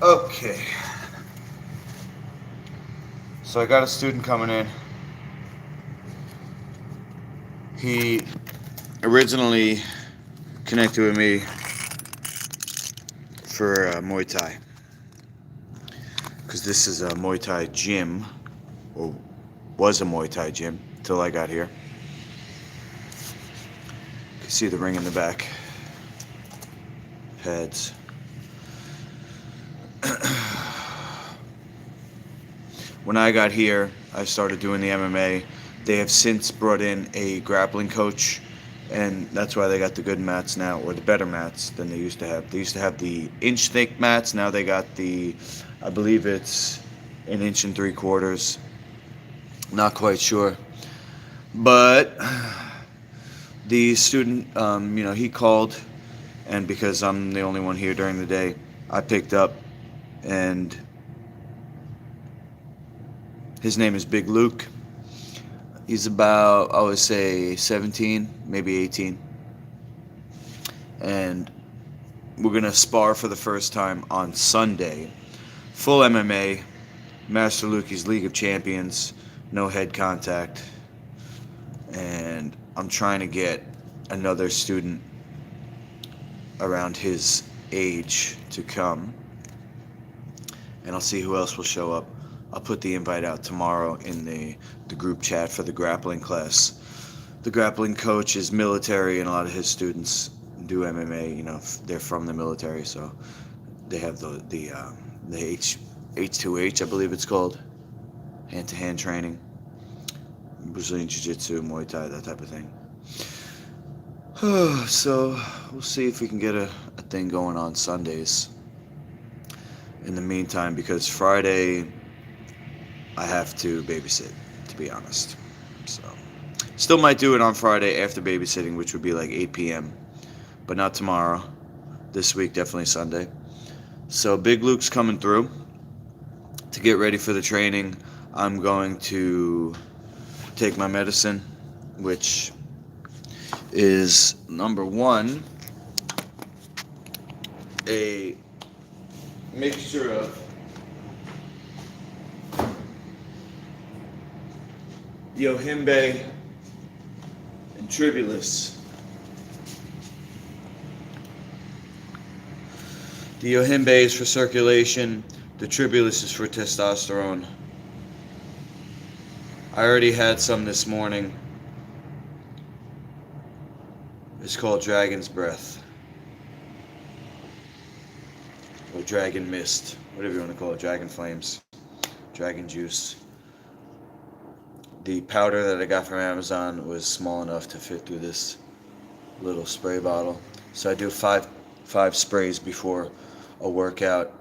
Okay. So I got a student coming in. He originally connected with me for Muay Thai. Because this is a Muay Thai gym, or was a Muay Thai gym till I got here. You can see the ring in the back. Pads. When I got here, I started doing the MMA. They have since brought in a grappling coach, and that's why they got the good mats now, or the better mats than they used to have. They used to have the inch thick mats. Now they got the, I believe it's an inch and 3/4. Not quite sure, but the student, he called, and because I'm the only one here during the day, I picked up, and his name is Big Luke. He's about, I would say, 17, maybe 18. And we're going to spar for the first time on Sunday. Full MMA, Master Lukey's League of Champions, no head contact. And I'm trying to get another student around his age to come. And I'll see who else will show up. I'll put the invite out tomorrow in the group chat for the grappling class. The grappling coach is military, and a lot of his students do MMA. You know, they're from the military, so they have the H2H, I believe it's called, hand-to-hand training, Brazilian Jiu-Jitsu, Muay Thai, that type of thing. So we'll see if we can get a thing going on Sundays. In the meantime, because Friday I have to babysit, to be honest. So, still might do it on Friday after babysitting, which would be like 8 p.m. But not tomorrow. This week, definitely Sunday. So, Big Luke's coming through. To get ready for the training, I'm going to take my medicine, which is number one, a mixture of Yohimbe and Tribulus. The Yohimbe is for circulation, the Tribulus is for testosterone. I already had some this morning. It's called Dragon's Breath. Or Dragon Mist, whatever you want to call it, Dragon Flames, Dragon Juice. The powder that I got from Amazon was small enough to fit through this little spray bottle. So I do five sprays before a workout,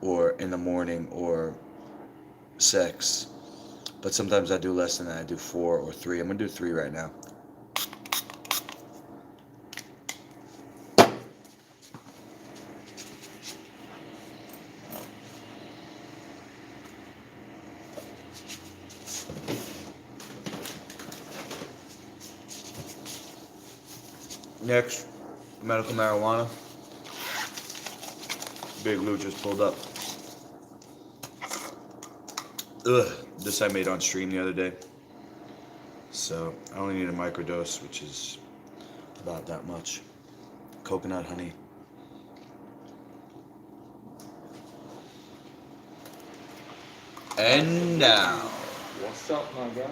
or in the morning, or sex. But sometimes I do less than that. I do 4 or 3. I'm going to do 3 right now. Next, medical marijuana. Big Lou just pulled up. This I made on stream the other day. So I only need a microdose, which is about that much. Coconut honey. And now. What's up, my guy?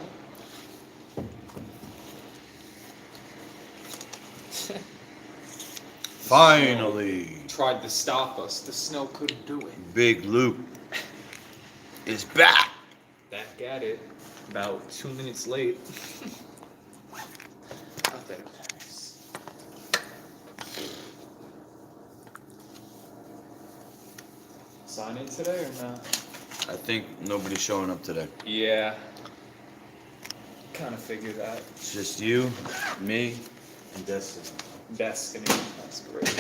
Finally. Tried to stop us. The snow couldn't do it. Big Luke is back. Back at it. About 2 minutes late. Nothing. Sign in today or not? I think nobody's showing up today. Yeah. Kind of figured that. It's just you, me, and Destiny. Destiny. That's great.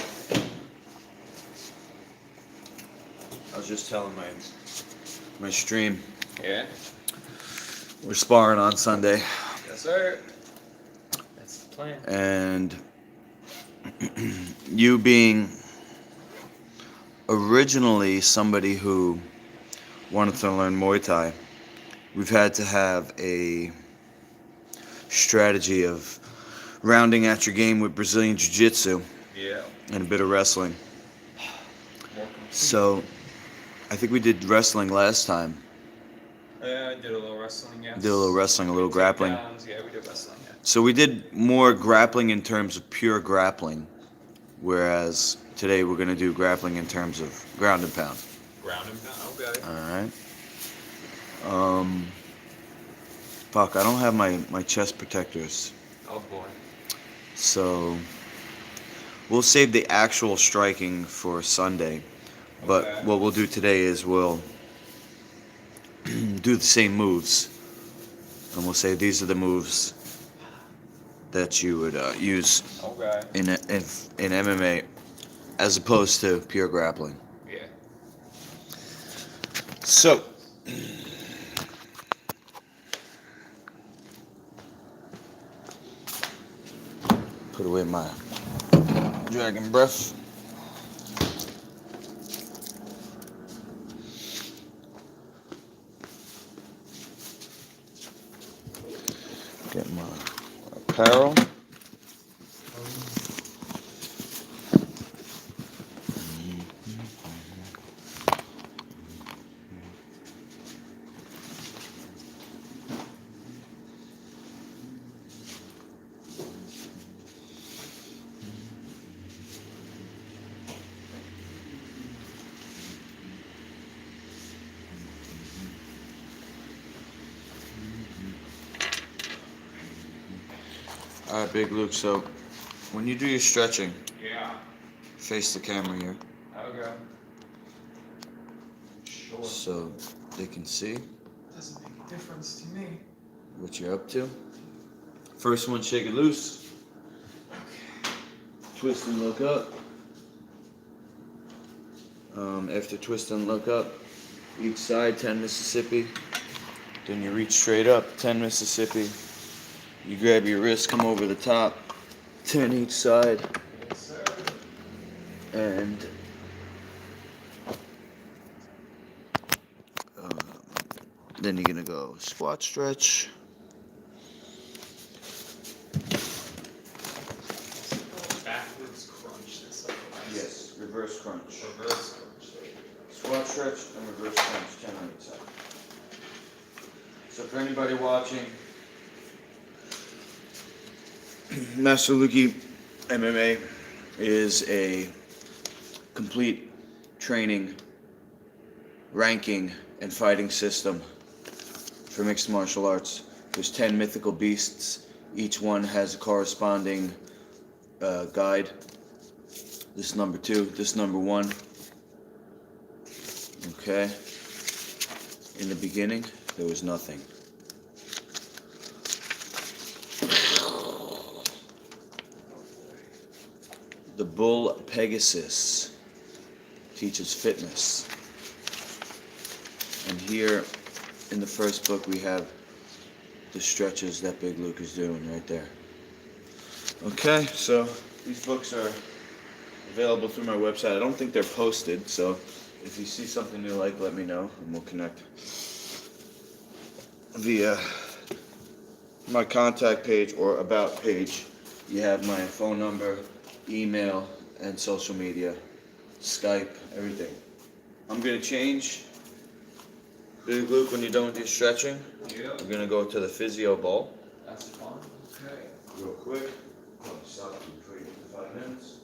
I was just telling my stream. Yeah. We're sparring on Sunday. Yes, sir. That's the plan. And you being originally somebody who wanted to learn Muay Thai, we've had to have a strategy of rounding out your game with Brazilian Jiu-Jitsu Yeah. and a bit of wrestling. More complete. So I think we did wrestling last time. Yeah, I did a little wrestling, yes. Did a little wrestling, a little grappling. Takedowns, yeah, we did wrestling, yeah. So we did more grappling in terms of pure grappling, whereas today we're going to do grappling in terms of ground and pound. Ground and pound, okay. Alright. Fuck, I don't have my chest protectors. Oh boy. So we'll save the actual striking for Sunday. But Okay. what we'll do today is we'll do the same moves. And we'll say these are the moves that you would use Okay. in MMA as opposed to pure grappling. Yeah. So, put away my dragon breath. Get my apparel. Alright, Big Luke, so when you do your stretching, Yeah. face the camera here Okay. Sure. so they can see Doesn't make a difference to me. what you're up to. First one, shake it loose. Okay. Twist and look up. After twist and look up, each side 10 Mississippi. Then you reach straight up, 10 Mississippi. You grab your wrist, come over the top, 10 each side, Yes, sir. and then you're gonna go squat stretch. Backwards crunch. That's like a nice Yes, reverse crunch. reverse crunch. There you go. Squat stretch and reverse crunch, 10 on each side. So for anybody watching, Master Luki MMA is a complete training, ranking, and fighting system for mixed martial arts. There's 10 mythical beasts. Each one has a corresponding guide. This is number 2. This is number 1. Okay. In the beginning, there was nothing. The bull Pegasus teaches fitness. And here in the first book we have the stretches that Big Luke is doing right there. Okay, so these books are available through my website. I don't think they're posted, so if you see something you like, let me know and we'll connect via my contact page or about page. You have my phone number, email, and social media, Skype, everything. I'm gonna change. Big Luke, when you're done with your stretching, Yep. we're gonna go to the physio ball. That's fun. Okay. Real quick. I'll stop you for 5 minutes.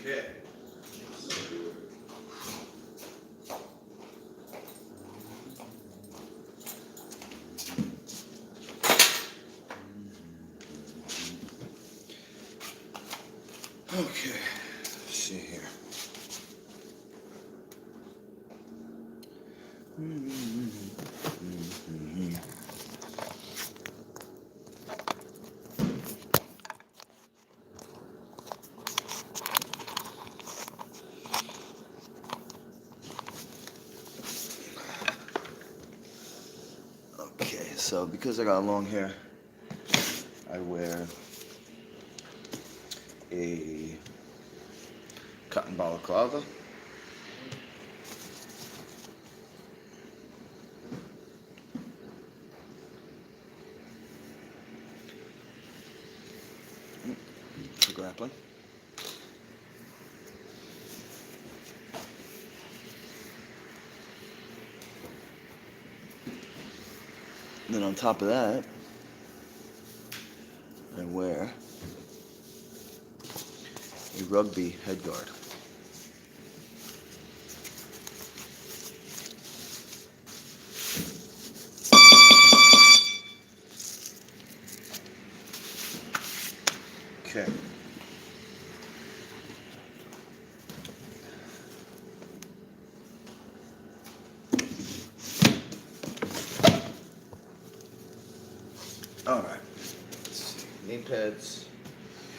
Okay. Okay, let's see here. Okay, so because I got long hair, I wear a cotton balaclava. For grappling. Then on top of that, I wear a rugby head guard. Okay. All right. Let's see. Knee pads.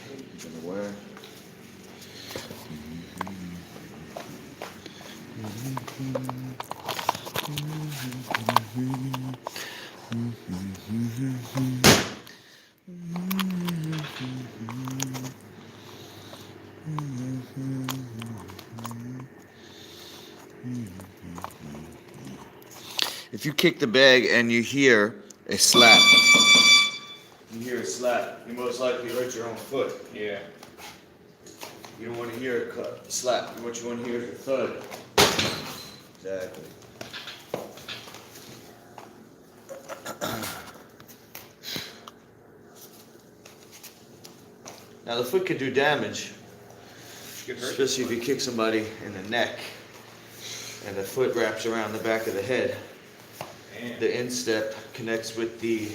I'm gonna wear. If you kick the bag and you hear a slap, you most likely hurt your own foot. Yeah. You don't want to hear a slap. What you want to hear is a thud. Exactly. Now the foot could do damage, especially if you kick somebody in the neck and the foot wraps around the back of the head. Damn. The instep connects with the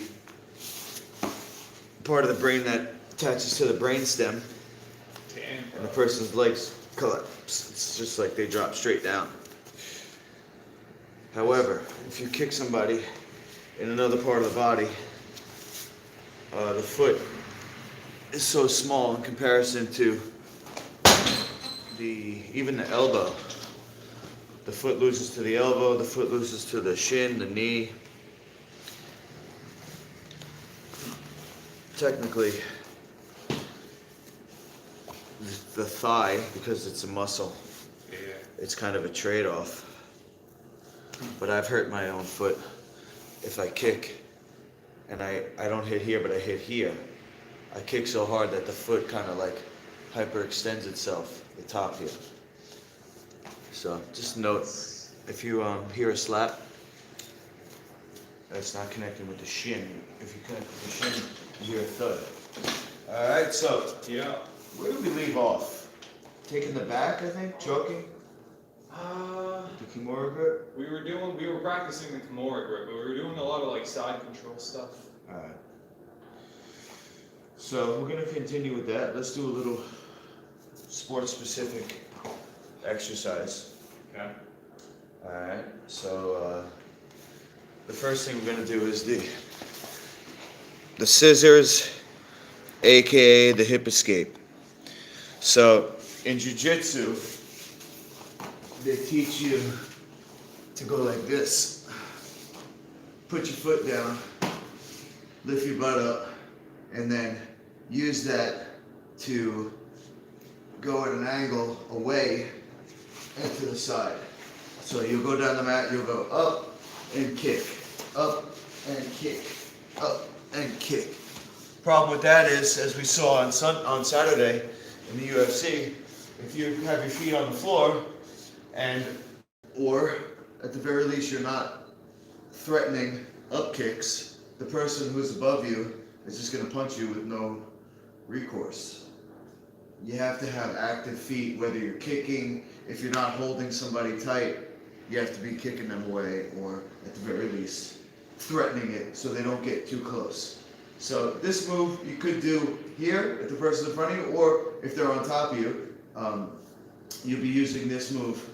part of the brain that attaches to the brainstem, and the person's legs collapse. It's just like they drop straight down. However, if you kick somebody in another part of the body, the foot is so small in comparison to even the elbow. The foot loses to the elbow, the foot loses to the shin, the knee. Technically, the thigh, because it's a muscle, it's kind of a trade-off. But I've hurt my own foot if I kick, and I don't hit here, but I hit here. I kick so hard that the foot kind of like hyperextends itself, the top here. So just note, if you hear a slap, that's not connecting with the shin. If you connect with the shin, you hear a thud. All right, so Yeah. where did we leave off? Taking the back, I think, choking. The Kimura grip. We were practicing the Kimura grip, but we were doing a lot of like side control stuff. All right. So we're gonna continue with that. Let's do a little sport-specific exercise. Okay. All right. So the first thing we're gonna do is the scissors, aka the hip escape. So in jiu-jitsu, they teach you to go like this. Put your foot down, lift your butt up, and then use that to go at an angle away and to the side. So you'll go down the mat, you'll go up and kick, up and kick, up and kick. Problem with that is, as we saw on Saturday in the UFC, if you have your feet on the floor, or at the very least you're not threatening up kicks, the person who's above you is just going to punch you with no recourse. you have to have active feet, whether you're kicking, if you're not holding somebody tight, you have to be kicking them away, or at the very least, threatening it so they don't get too close. So this move you could do here if the person's in front of you, or if they're on top of you, you'll be using this move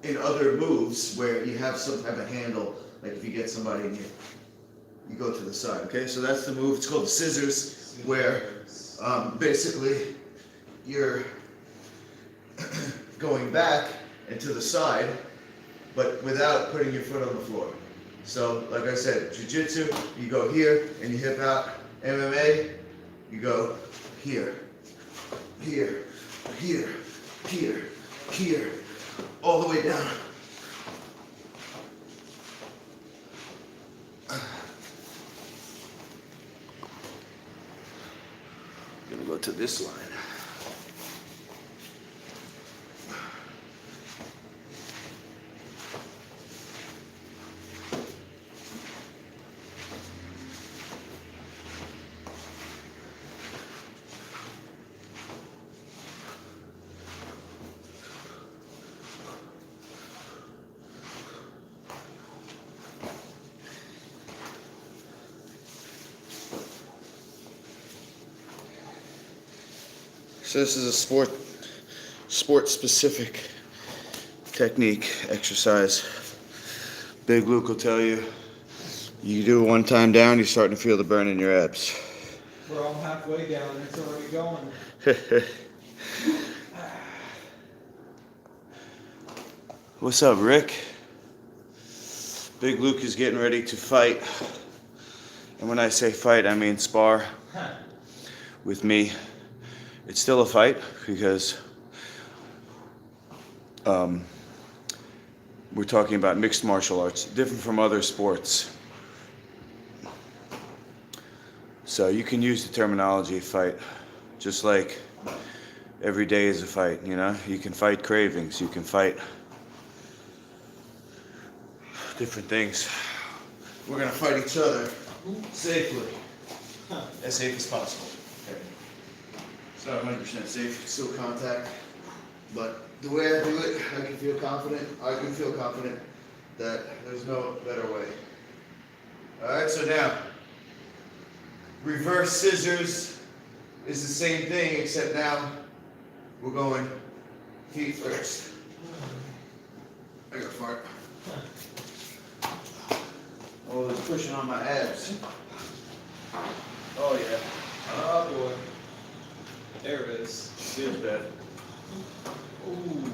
in other moves where you have some type of handle, like if you get somebody and you go to the side, okay? So that's the move, it's called the scissors, where basically you're going back and to the side, but without putting your foot on the floor. So, like I said, Jiu-Jitsu, you go here and you hip out. MMA, you go here, here, here, here, here, all the way down. I'm gonna go to this line. So this is a sport-specific technique exercise. Big Luke will tell you, you do it one time down, you're starting to feel the burn in your abs. Bro, I'm halfway down and it's already going. What's up, Rick? Big Luke is getting ready to fight. And when I say fight, I mean spar with me. It's still a fight because we're talking about mixed martial arts, different from other sports. So you can use the terminology fight, just like every day is a fight, you know? You can fight cravings, you can fight different things. We're gonna fight each other safely, as safe as possible. Okay. It's not 100% safe, it's still contact, but the way I do it, I can feel confident that there's no better way. Alright, so now, reverse scissors is the same thing, except now we're going feet first. I got a fart. Oh, it's pushing on my abs. Oh yeah. Oh boy. There it is. Feels bad. Ooh.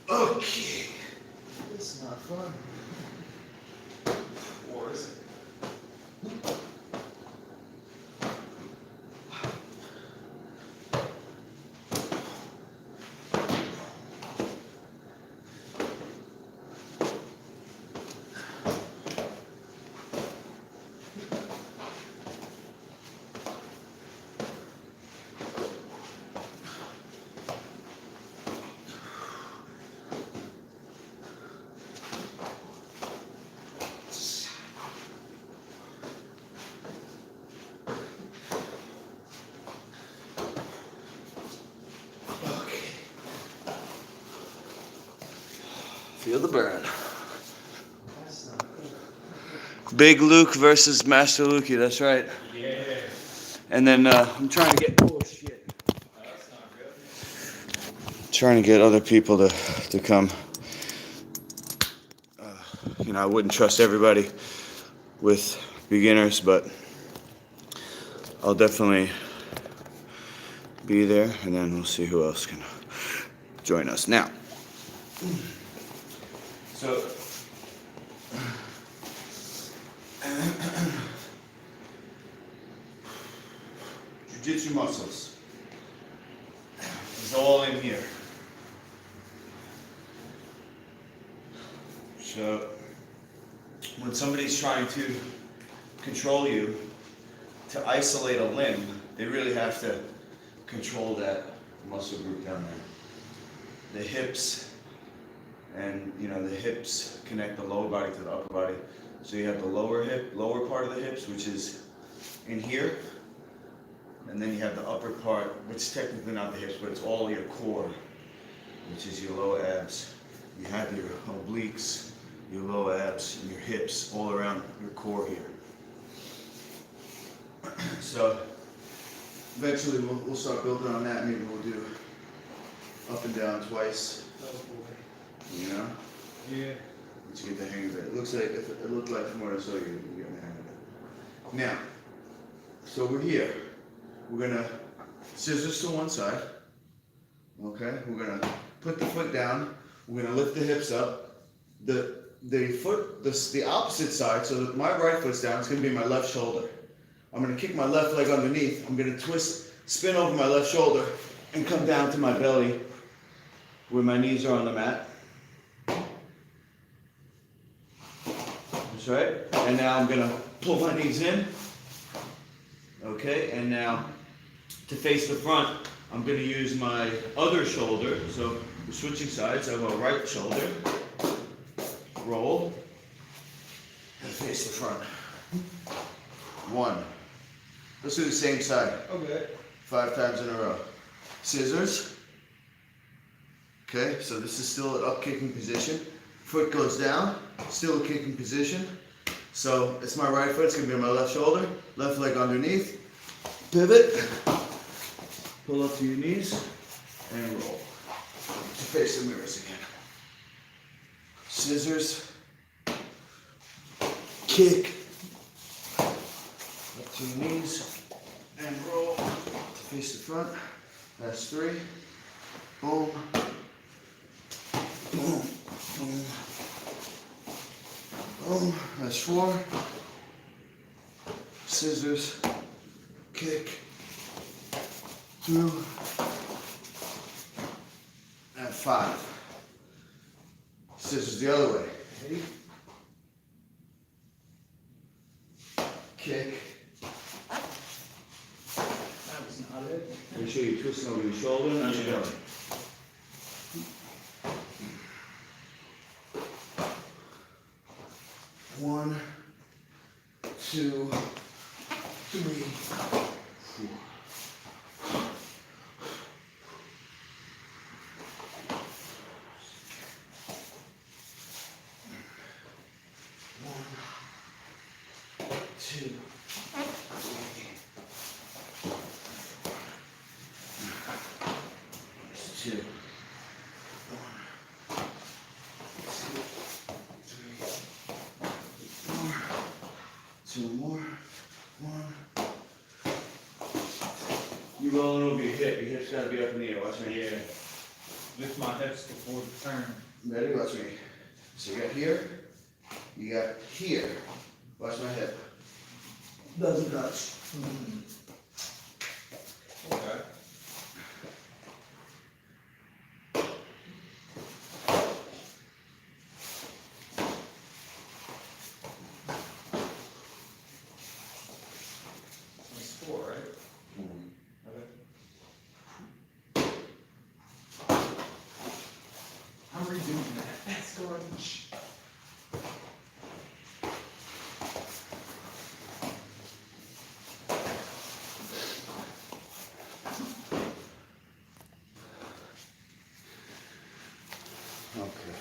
Okay. This is not fun. Or is it? Feel the burn. That's not good. Big Luke versus Master Lukey, that's right. Yeah. And then I'm trying to get, oh shit. That's not good. Trying to get other people to come. You know, I wouldn't trust everybody with beginners, but I'll definitely be there, and then we'll see who else can join us. Now, so Jiu-Jitsu Muscles is all in here. So when somebody's trying to control you, to isolate a limb, they really have to control that muscle group down there. The hips, and the hips connect the lower body to the upper body. So you have the lower part of the hips, which is in here, and then you have the upper part, which is technically not the hips, but it's all your core, which is your lower abs. You have your obliques, your lower abs, and your hips all around your core here. So eventually we'll start building on that. Maybe we'll do up and down twice. You know? Yeah. Once you get the hang of it. It looks like, if it looked like from what I saw, you're getting the hang of it. Now, so we're here. We're gonna scissors to one side. Okay? We're gonna put the foot down. We're gonna lift the hips up. The opposite side, so that my right foot's down, it's gonna be my left shoulder. I'm gonna kick my left leg underneath. I'm gonna spin over my left shoulder, and come down to my belly, where my knees are on the mat. That's right. And now I'm gonna pull my knees in. Okay, and now to face the front, I'm gonna use my other shoulder. So we're switching sides. I have a right shoulder. Roll. And face the front. 1. Let's do the same side. Okay. 5 times in a row. Scissors. Okay, so this is still an up kicking position. Foot goes down, still a kicking position. So it's my right foot, it's gonna be on my left shoulder, left leg underneath. Pivot. Pull up to your knees and roll. To face the mirrors again. Scissors. Kick. Up to your knees and roll to face the front. That's 3. Boom. Boom. Boom. Boom. That's 4. Scissors. Kick. Through. And 5. Scissors the other way. 8. Kick. That was not it. Make sure you're twisting over your shoulder, not your belly. One, 2, 3, 4. Two more. 1. You rolling over your hip. Your hip's got to be up in the air. Watch me. Yeah. Lift my hips before the turn. Ready? Watch me. So you got here. You got here. Watch my hip. Doesn't touch. Okay. That's 4, right? Okay. I'm redoing that. That's garbage. Okay.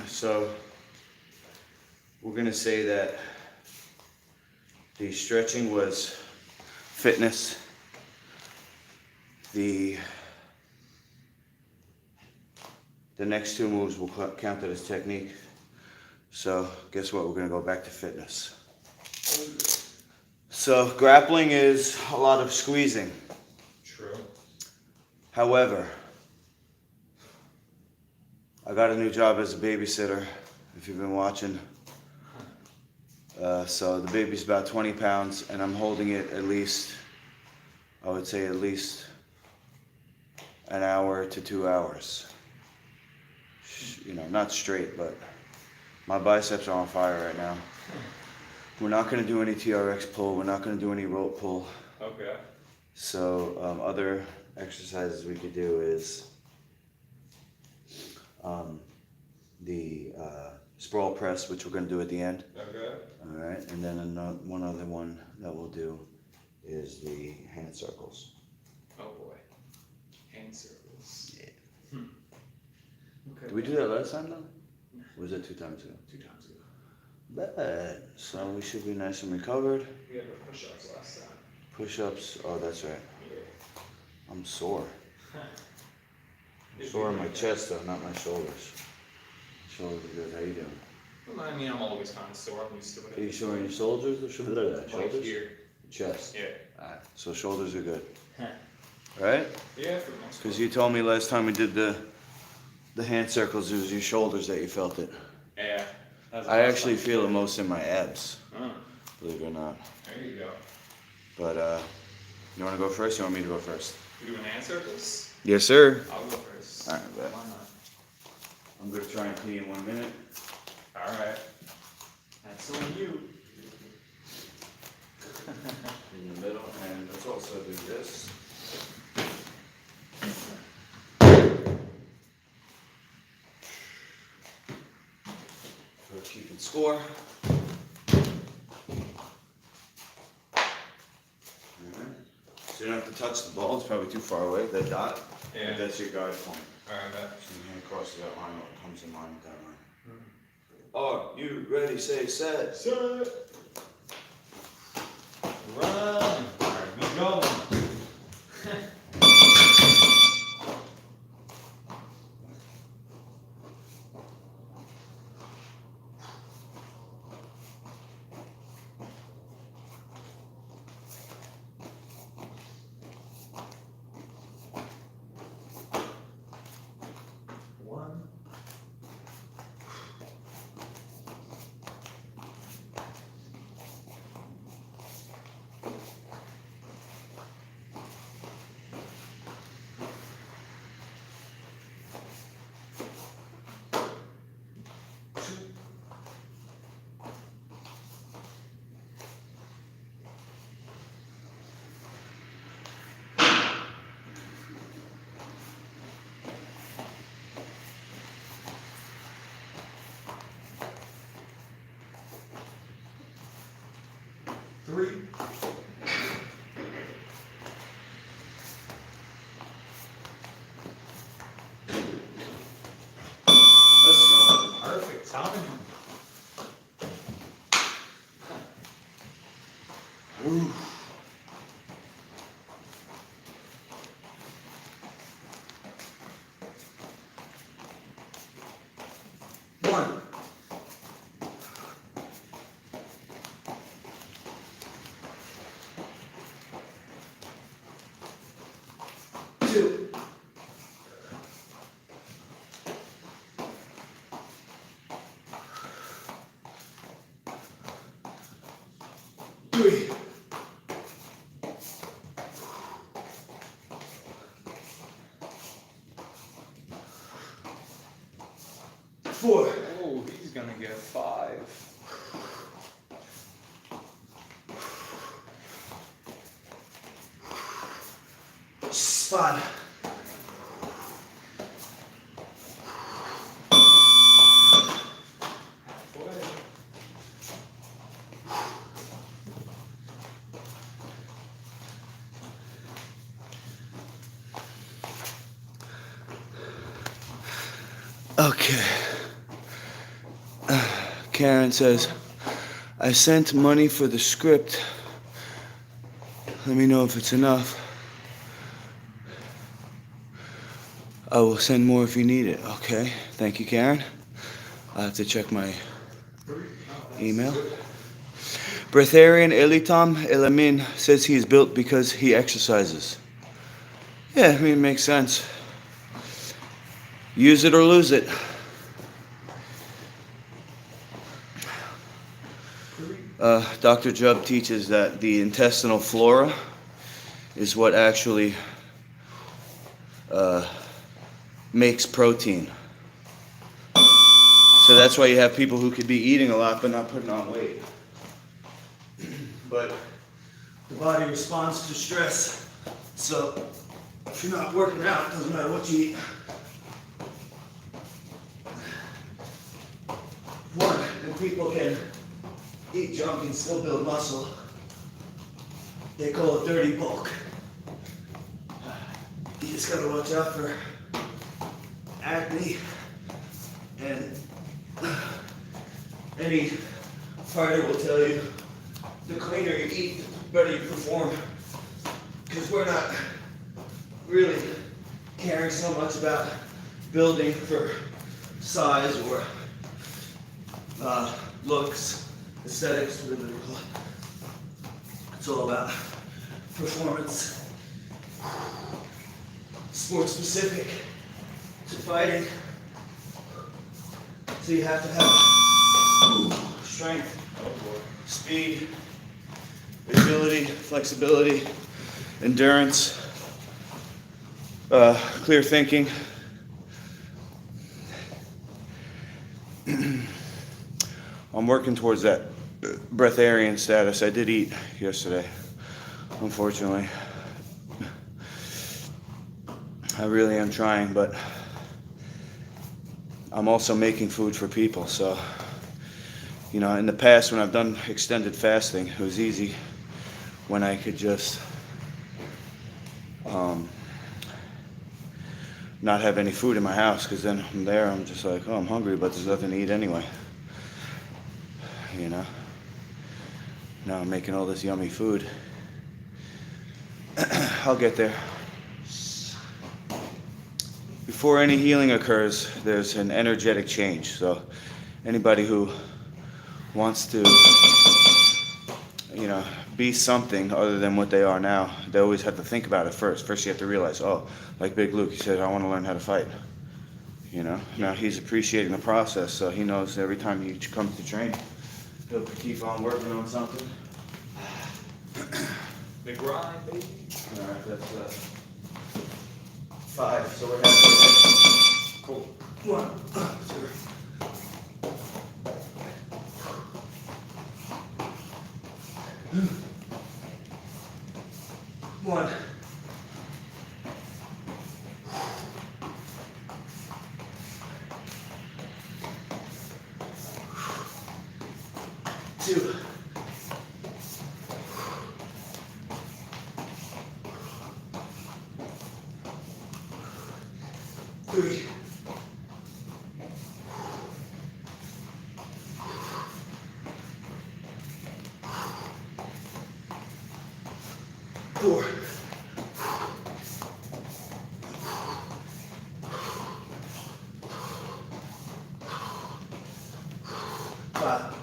So we're going to say that the stretching was fitness. The next 2 moves will count it as technique. So guess what? We're going to go back to fitness. So grappling is a lot of squeezing. True. However, I got a new job as a babysitter, if you've been watching. So the baby's about 20 pounds, and I'm holding it at least, I would say at least an hour to 2 hours. You know, not straight, but my biceps are on fire right now. We're not going to do any TRX pull. We're not going to do any rope pull. Okay. So other exercises we could do is the Sprawl Press, which we're going to do at the end. Okay. All right, and then one other one that we'll do is the hand circles. Oh boy. Hand circles. Yeah. Okay. Did we do that last time though? Or was that 2 times ago? 2 times ago. Bad. So we should be nice and recovered. We had our push-ups last time. Push-ups. Oh, that's right. Yeah. I'm sore. I'm sore on my chest though, not my shoulders. Shoulders are good. How you doing? Well, I mean, I'm always kind of sore. I'm used to it. Are you sore on your shoulders or shoulders? Like here. Chest. Yeah. Alright. So shoulders are good. Right? Yeah, for the most part. Because you told me last time we did the hand circles, it was your shoulders that you felt it. Yeah. I actually feel it most in my abs, Oh, believe it or not. there you go. But you want to go first? You want me to go first? You doing hand circles? Yes, sir. I'll go first. Alright, bet. Why not? I'm gonna try and pee in 1 minute. All right. That's on you. In the middle, and let's also do this. For keeping score. Alright. So you don't have to touch the ball, it's probably too far away, that dot. Yeah. But that's your guide point. All right, bet. So your hand crosses that line, what comes in line with that line. Are you ready? Say set. Set. Run. All right, we go. One. Three. Let's go. Perfect timing. Ooh. One. Two. Three. Four. Oh, he's gonna get 5. 5. Okay. Karen says, I sent money for the script. Let me know if it's enough. I will send more if you need it. Okay. Thank you, Karen. I'll have to check my email. Breatharian Elitam Elamin says he is built because he exercises. Yeah, I mean, it makes sense. Use it or lose it. Dr. Jubb teaches that the intestinal flora is what actually makes protein. So that's why you have people who could be eating a lot but not putting on weight. But The body responds to stress. So if you're not working out, it doesn't matter what you eat. One, and people can eat junk and still build muscle. They call it dirty bulk. You just gotta watch out for acne, and any fighter will tell you the cleaner you eat, the better you perform. Because we're not really caring so much about building for size or looks, aesthetics, whatever they're called. It's all about performance, sport specific to fighting. So you have to have strength, speed, agility, flexibility, endurance, clear thinking. I'm working towards that breatharian status. I did eat yesterday, unfortunately. I really am trying, but I'm also making food for people. So, you know, in the past when I've done extended fasting, it was easy when I could just not have any food in my house, because then from there I'm just like, oh, I'm hungry, but there's nothing to eat anyway. You know? Now I'm making all this yummy food. I'll get there. Before any healing occurs, there's an energetic change. So anybody who wants to, you know, be something other than what they are now, they always have to think about it first. First you have to realize, oh, like Big Luke, he said, I want to learn how to fight. You know, now he's appreciating the process, so he knows every time he comes to train, he'll keep on working on something. The grind, baby. All right, that's 5, so we're halfway. Cool. 1, 2. 1. 2. 3. 4. 5.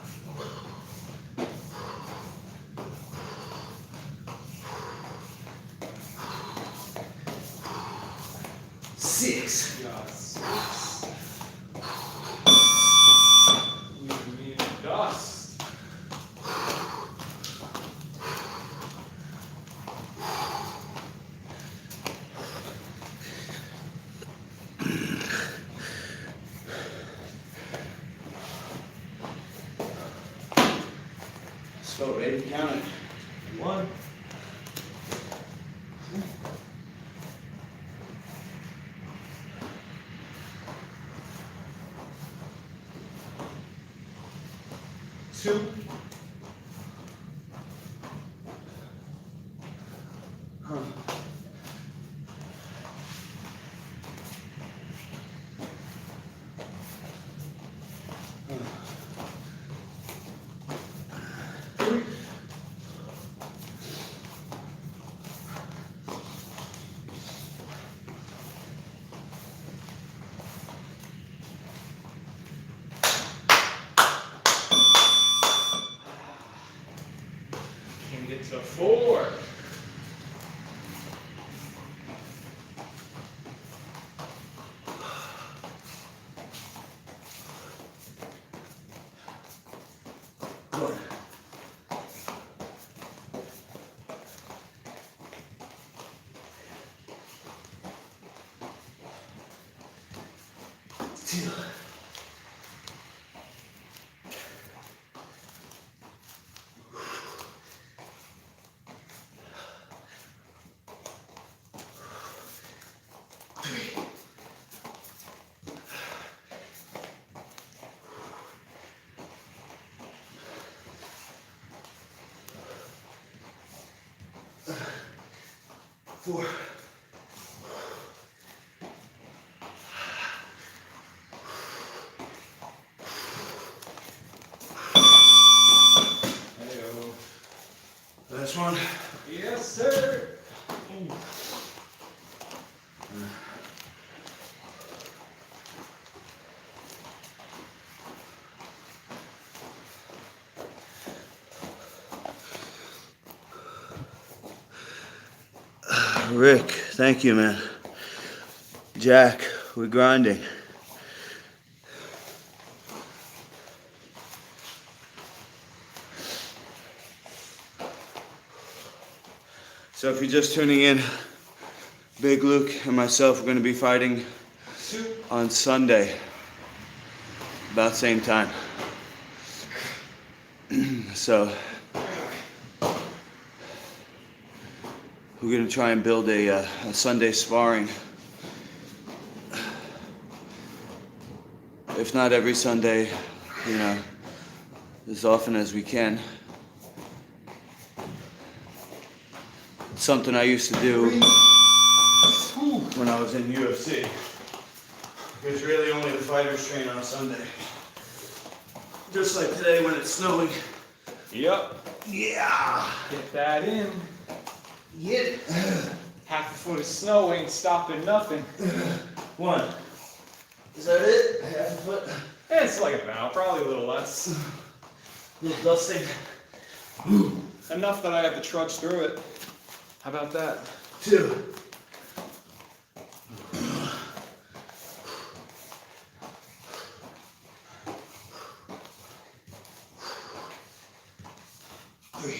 6. Yes. We need dust. So ready to count it. 1. 2. 3. 4. Good. 2. 1. 4. Hey-o. Last one. Yes, sir. Rick, thank you, man. Jack, we're grinding. So if you're just tuning in, Big Luke and myself are going to be fighting on Sunday, about same time. So we're going to try and build a Sunday sparring. If not every Sunday, you know, as often as we can. It's something I used to do when I was in UFC. Because really only the fighters train on Sunday. Just like today when it's snowing. Yep. Yeah. Get that in. Get it. Half a foot of snow ain't stopping nothing. 1. Is that it? Half a foot? It's like about, probably a little less. A little dusting. Enough that I have to trudge through it. How about that? 2. 3.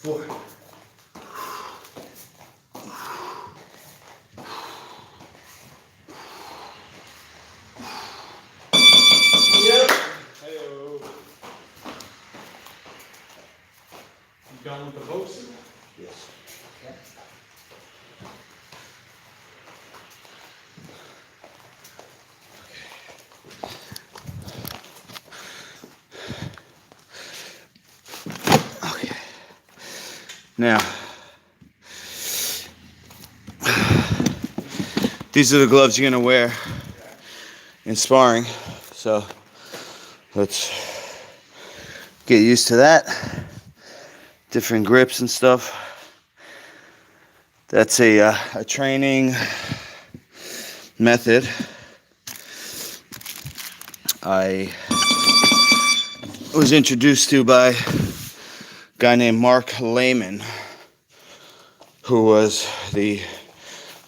4. Yep. Hey-o. You done with the boats? Yes. Okay. Okay. Now, these are the gloves you're gonna wear in sparring. So let's get used to that. Different grips and stuff. That's a training method I was introduced to by a guy named Mark Lehman, who was the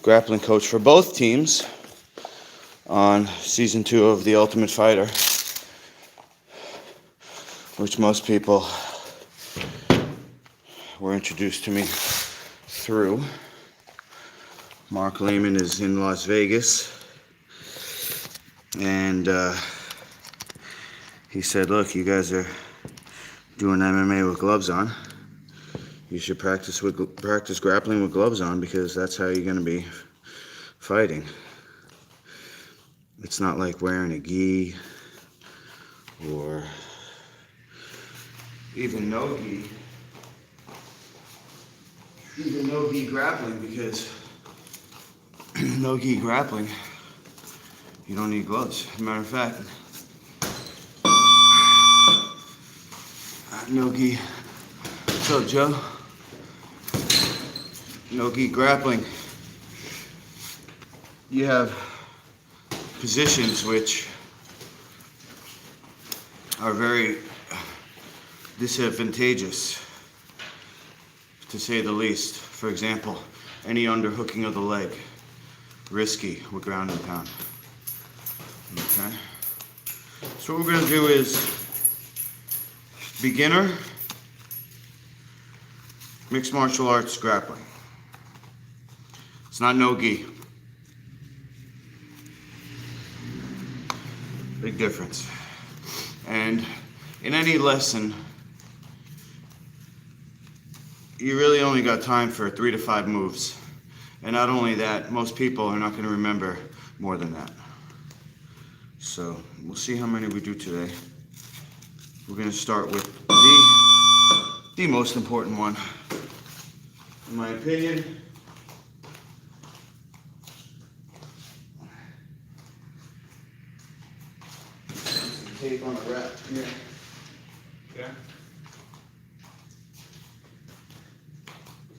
grappling coach for both teams on season 2 of The Ultimate Fighter, which most people were introduced to me through. Mark Lehman is in Las Vegas, and he said, look, you guys are doing MMA with gloves on. You should practice grappling with gloves on, because that's how you're going to be fighting. It's not like wearing a gi or even no gi. Even no gi grappling, because no gi grappling, you don't need gloves. As a matter of fact, no gi. What's up, Joe? No gi grappling. You have positions which are very disadvantageous, to say the least. For example, any underhooking of the leg, risky with ground and pound. Okay? So what we're going to do is beginner mixed martial arts grappling. It's not no gi. Big difference. And in any lesson, you really only got time for 3 to 5 moves. And not only that, most people are not going to remember more than that. So we'll see how many we do today. We're gonna start with the most important one, in my opinion. Some tape on the wrap here. Yeah.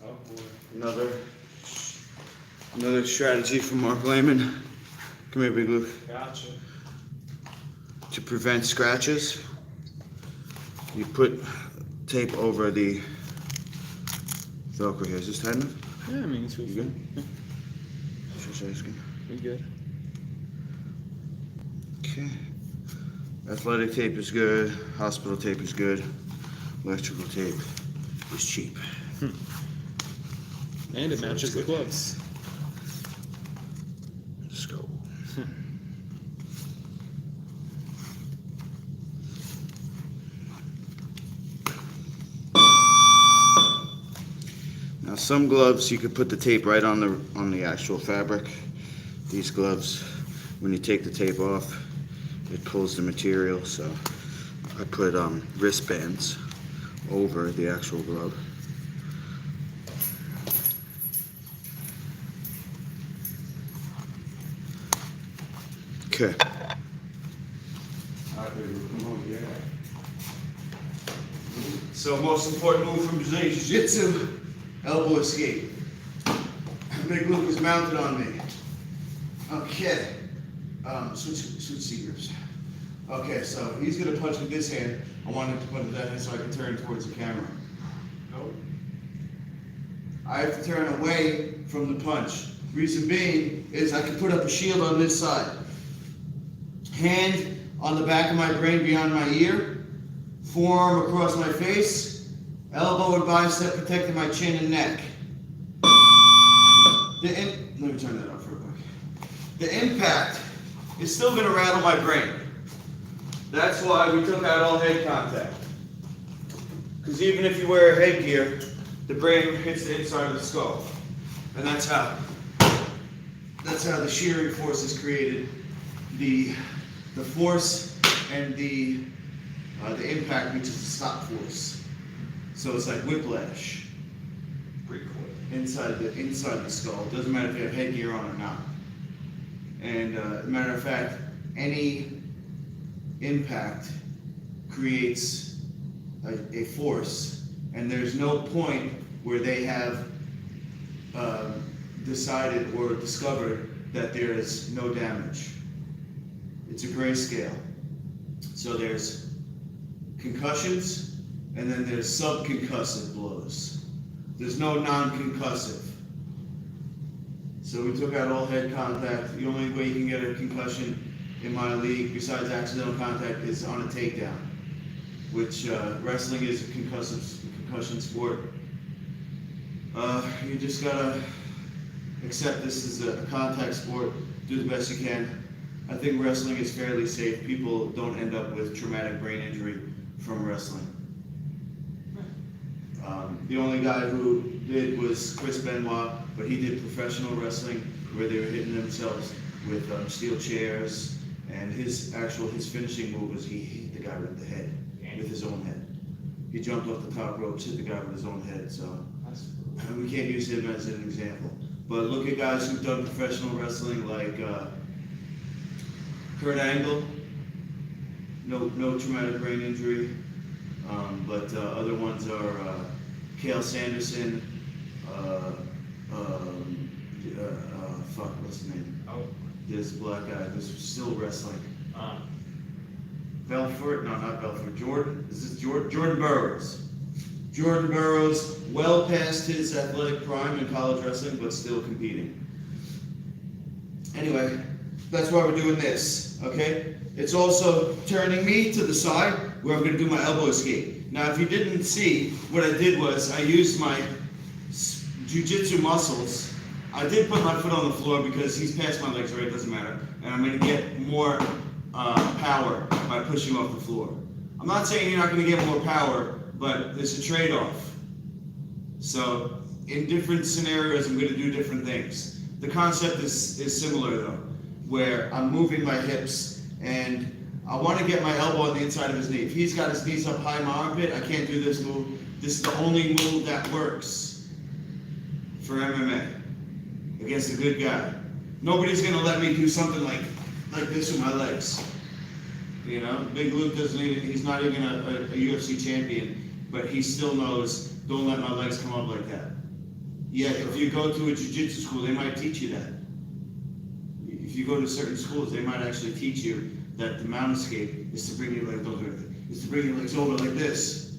Oh boy. Another strategy from Mark Lehman. Come here, Big Luke. Gotcha. To prevent scratches, you put tape over the Velcro here. Is this tight enough? Yeah, I mean, it's You good? Just asking. We good. Okay. Athletic tape is good. Hospital tape is good. Electrical tape is cheap. And it matches the gloves. Let's go. Now some gloves you could put the tape right on the actual fabric. These gloves, when you take the tape off, it pulls the material, so I put wristbands over the actual glove. Okay. So most important move from Brazilian Jiu-Jitsu, elbow escape. Big Luke is mounted on me. Okay. Switch seat grips. Okay, so he's gonna punch with this hand. I want him to punch with that hand so I can turn towards the camera. Go. I have to turn away from the punch. Reason being is I can put up a shield on this side. Hand on the back of my brain beyond my ear. Forearm across my face. Elbow and bicep protecting my chin and neck. Let me turn that off real quick. The impact is still going to rattle my brain. That's why we took out all head contact. Because even if you wear headgear, the brain hits the inside of the skull. And that's how the shearing force is created. The force and the impact reaches the stop force. So it's like whiplash. Pretty cool. Inside the skull. Doesn't matter if you have headgear on or not. And matter of fact, any impact creates a force, and there's no point where they have decided or discovered that there is no damage. It's a gray scale. So there's concussions, and then there's subconcussive blows. There's no non-concussive. So we took out all head contact. The only way you can get a concussion in my league, besides accidental contact, is on a takedown, which wrestling is a concussion sport. You just gotta accept this as a contact sport. Do the best you can. I think wrestling is fairly safe. People don't end up with traumatic brain injury from wrestling. The only guy who did was Chris Benoit, but he did professional wrestling where they were hitting themselves with steel chairs, and his finishing move was he hit the guy with the head, with his own head. He jumped off the top rope, hit the guy with his own head, so we can't use him as an example. But look at guys who've done professional wrestling like Kurt Angle, no traumatic brain injury, but other ones are Cale Sanderson, what's his name? Oh. This black guy, this is still wrestling. Belfort? No, not Belfort. This is Jordan Burroughs. Jordan Burroughs, well past his athletic prime in college wrestling, but still competing. Anyway, that's why we're doing this, okay? It's also turning me to the side where I'm going to do my elbow escape. Now, if you didn't see, what I did was I used my Jiu-Jitsu Muscles. I did put my foot on the floor because he's past my legs, right? It doesn't matter. And I'm going to get more power by pushing off the floor. I'm not saying you're not going to get more power, but there's a trade-off. So in different scenarios, I'm going to do different things. The concept is similar, though, where I'm moving my hips and I want to get my elbow on the inside of his knee. If he's got his knees up high in my armpit, I can't do this move. This is the only move that works for MMA against a good guy. Nobody's gonna let me do something like this with my legs. You know, Big Luke doesn't even, he's not even a UFC champion, but he still knows, don't let my legs come up like that. Yeah, if you go to a jiu-jitsu school, they might teach you that. If you go to certain schools, they might actually teach you that the mount escape is to bring your legs, don't do anything, is to bring your legs over like this.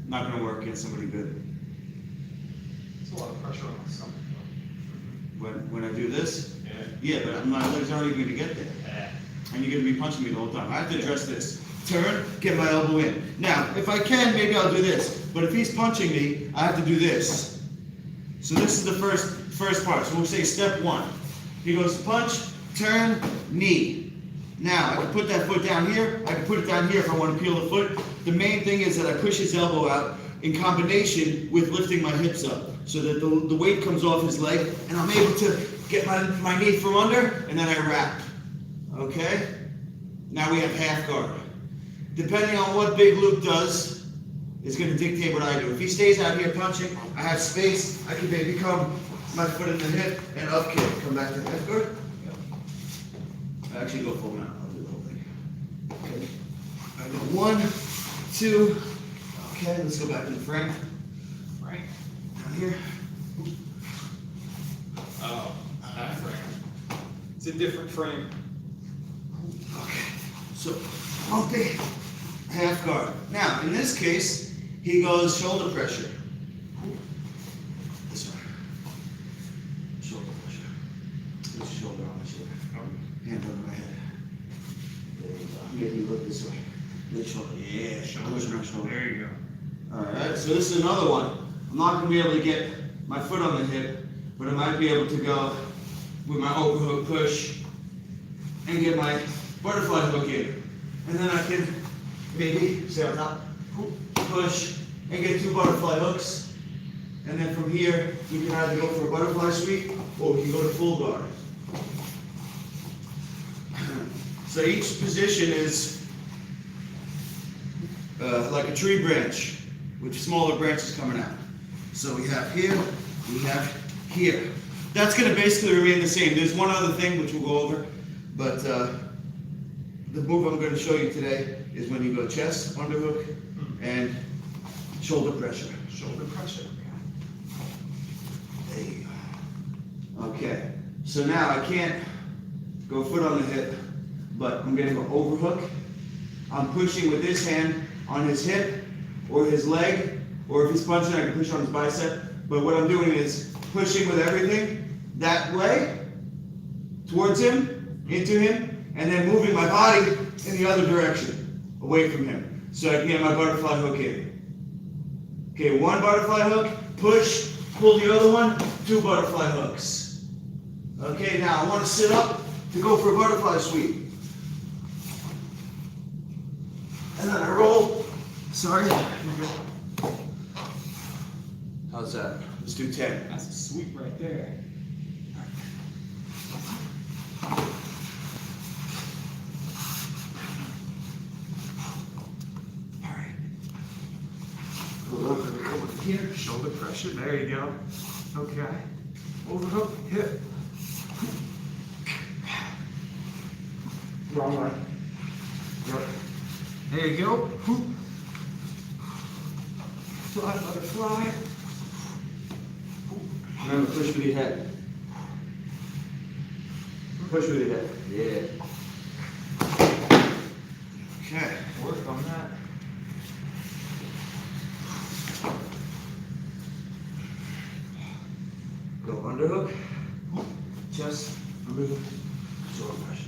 Not gonna work against somebody good. It's a lot of pressure on my stomach. When I do this, Yeah. but my legs aren't even gonna get there. And you're gonna be punching me the whole time. I have to address this. Turn, get my elbow in. Now, if I can, maybe I'll do this. But if he's punching me, I have to do this. So this is the first part. So we'll say step 1. He goes punch, turn, knee. Now, I can put that foot down here. I can put it down here if I want to peel the foot. The main thing is that I push his elbow out in combination with lifting my hips up so that the weight comes off his leg and I'm able to get my knee from under and then I wrap. Okay? Now we have half guard. Depending on what Big Luke does is going to dictate what I do. If he stays out here punching, I have space. I can maybe come my foot in the hip and up kick. Come back to half guard. I actually go full mount. I'll do the whole thing. Okay. I go 1, 2. Okay, let's go back to the frame. Right. Down here. Oh, that frame. It's a different frame. Okay. So, okay. Half guard. Now, in this case, he goes shoulder pressure. This one. Shoulder pressure. This shoulder on my shoulder. Hand under my head. There you go. Maybe look this way. This shoulder. Yeah, shoulder. There you go. Alright, so this is another one. I'm not going to be able to get my foot on the hip, but I might be able to go with my overhook push and get my butterfly hook in. And then I can maybe, stay on top, push and get 2 butterfly hooks. And then from here, we can either go for a butterfly sweep or we can go to full guard. So each position is like a tree branch with smaller branches coming out. So we have here, we have here. That's going to basically remain the same. There's one other thing which we'll go over, but the move I'm going to show you today is when you go chest, underhook, and shoulder pressure. Shoulder pressure. There you go. Okay, so now I can't go foot on the hip, but I'm going to go overhook. I'm pushing with this hand on his hip or his leg, or if he's punching, I can push on his bicep. But what I'm doing is pushing with everything that way, towards him, into him, and then moving my body in the other direction, away from him, so I can get my butterfly hook in. Okay, 1 butterfly hook, push, pull the other one, 2 butterfly hooks. Okay, now I want to sit up to go for a butterfly sweep. And then I roll. Sorry. How's that? Let's do 10. That's a sweep right there. Alright. Go over here. Shoulder pressure. There you go. Okay. Overhook. Hip. Wrong way. Yep. There you go. Fly, butterfly. Remember, push with your head. Push with your head. Yeah. Okay. Work on that. Go underhook. Chest. Underhook. Shoulder pressure.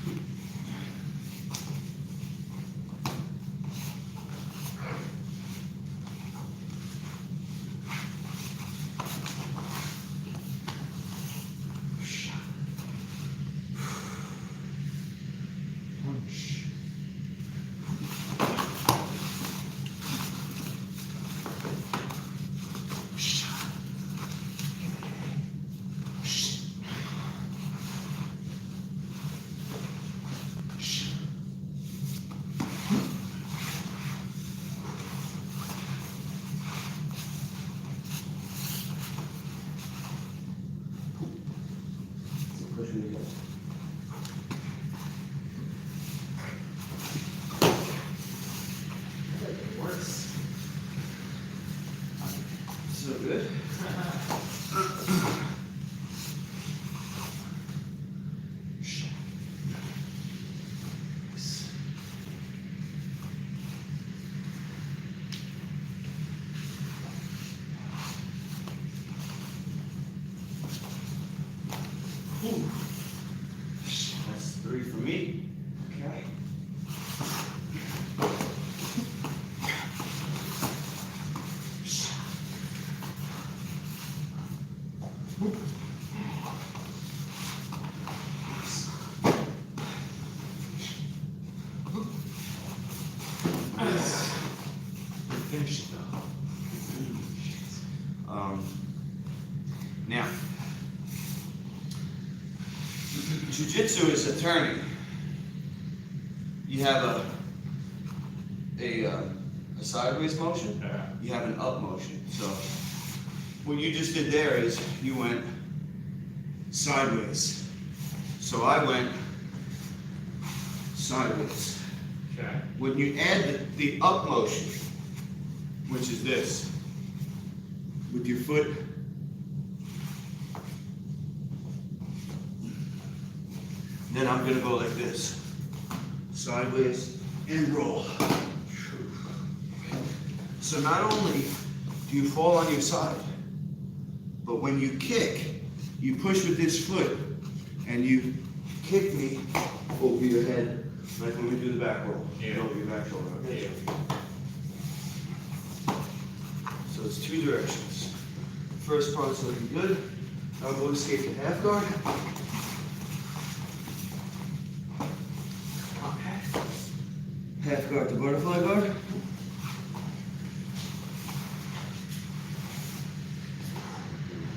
Good. so good. That's 3 for me. Okay. Finish it though. Now, Jiu-Jitsu is a turning. You have a sideways motion. Yeah. You have an up motion. So what you just did there is you went sideways. So I went sideways. Okay. When you add the up motion, which is this, with your foot, then I'm gonna go like this, sideways and roll. So not only do you fall on your side, but when you kick, you push with this foot and you kick me over your head, like when we do the back roll. Yeah. Over your back shoulder. Okay? Yeah. So it's 2 directions. First part's looking good. I'll go escape to half guard. Okay. Half guard to butterfly guard.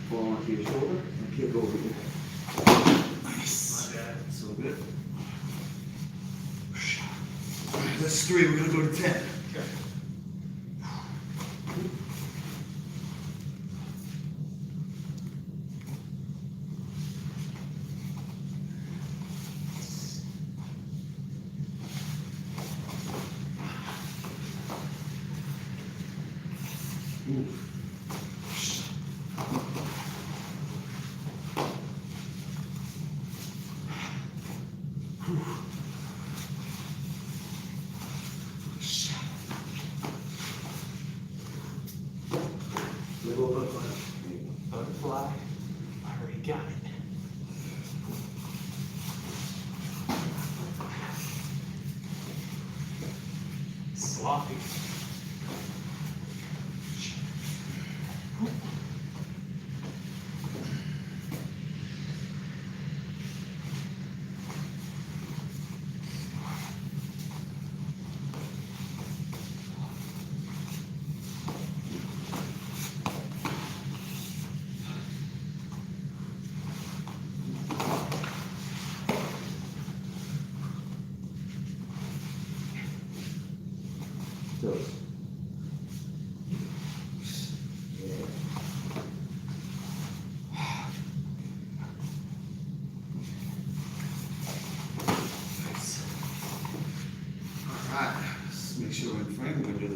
Fall onto your shoulder and kick over your head. Nice. My bad. So good. Alright, that's 3. We're gonna go to 10. Okay. Little butterfly. Butterfly. I already got it. Sloppy. Toes. Alright, let's make sure we're in frame. We're gonna do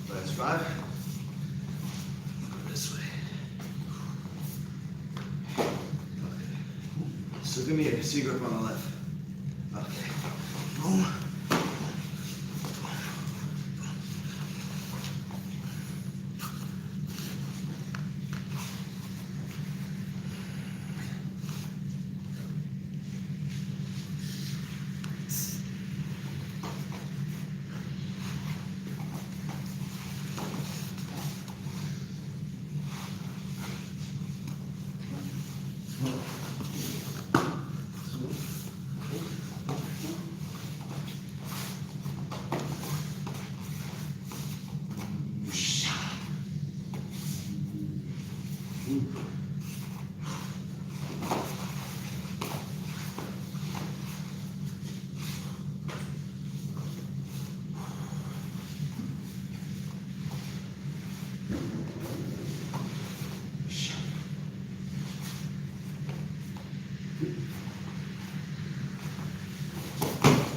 the last 5. Go this way. Okay. So give me a C grip on the left. Okay. Boom.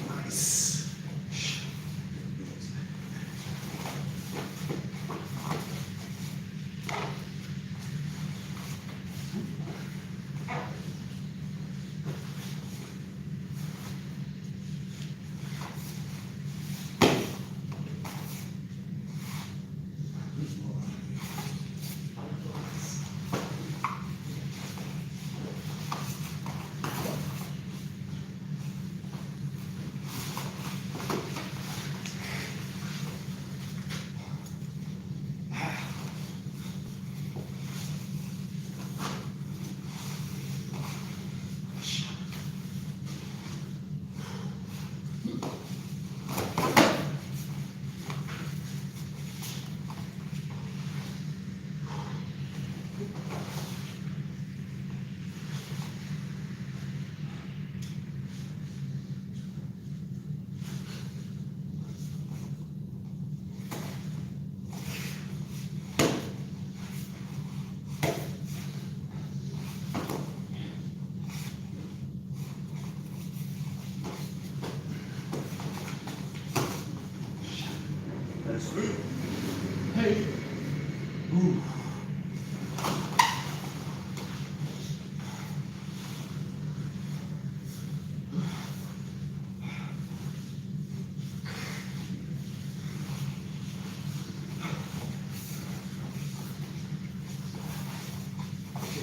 Nice.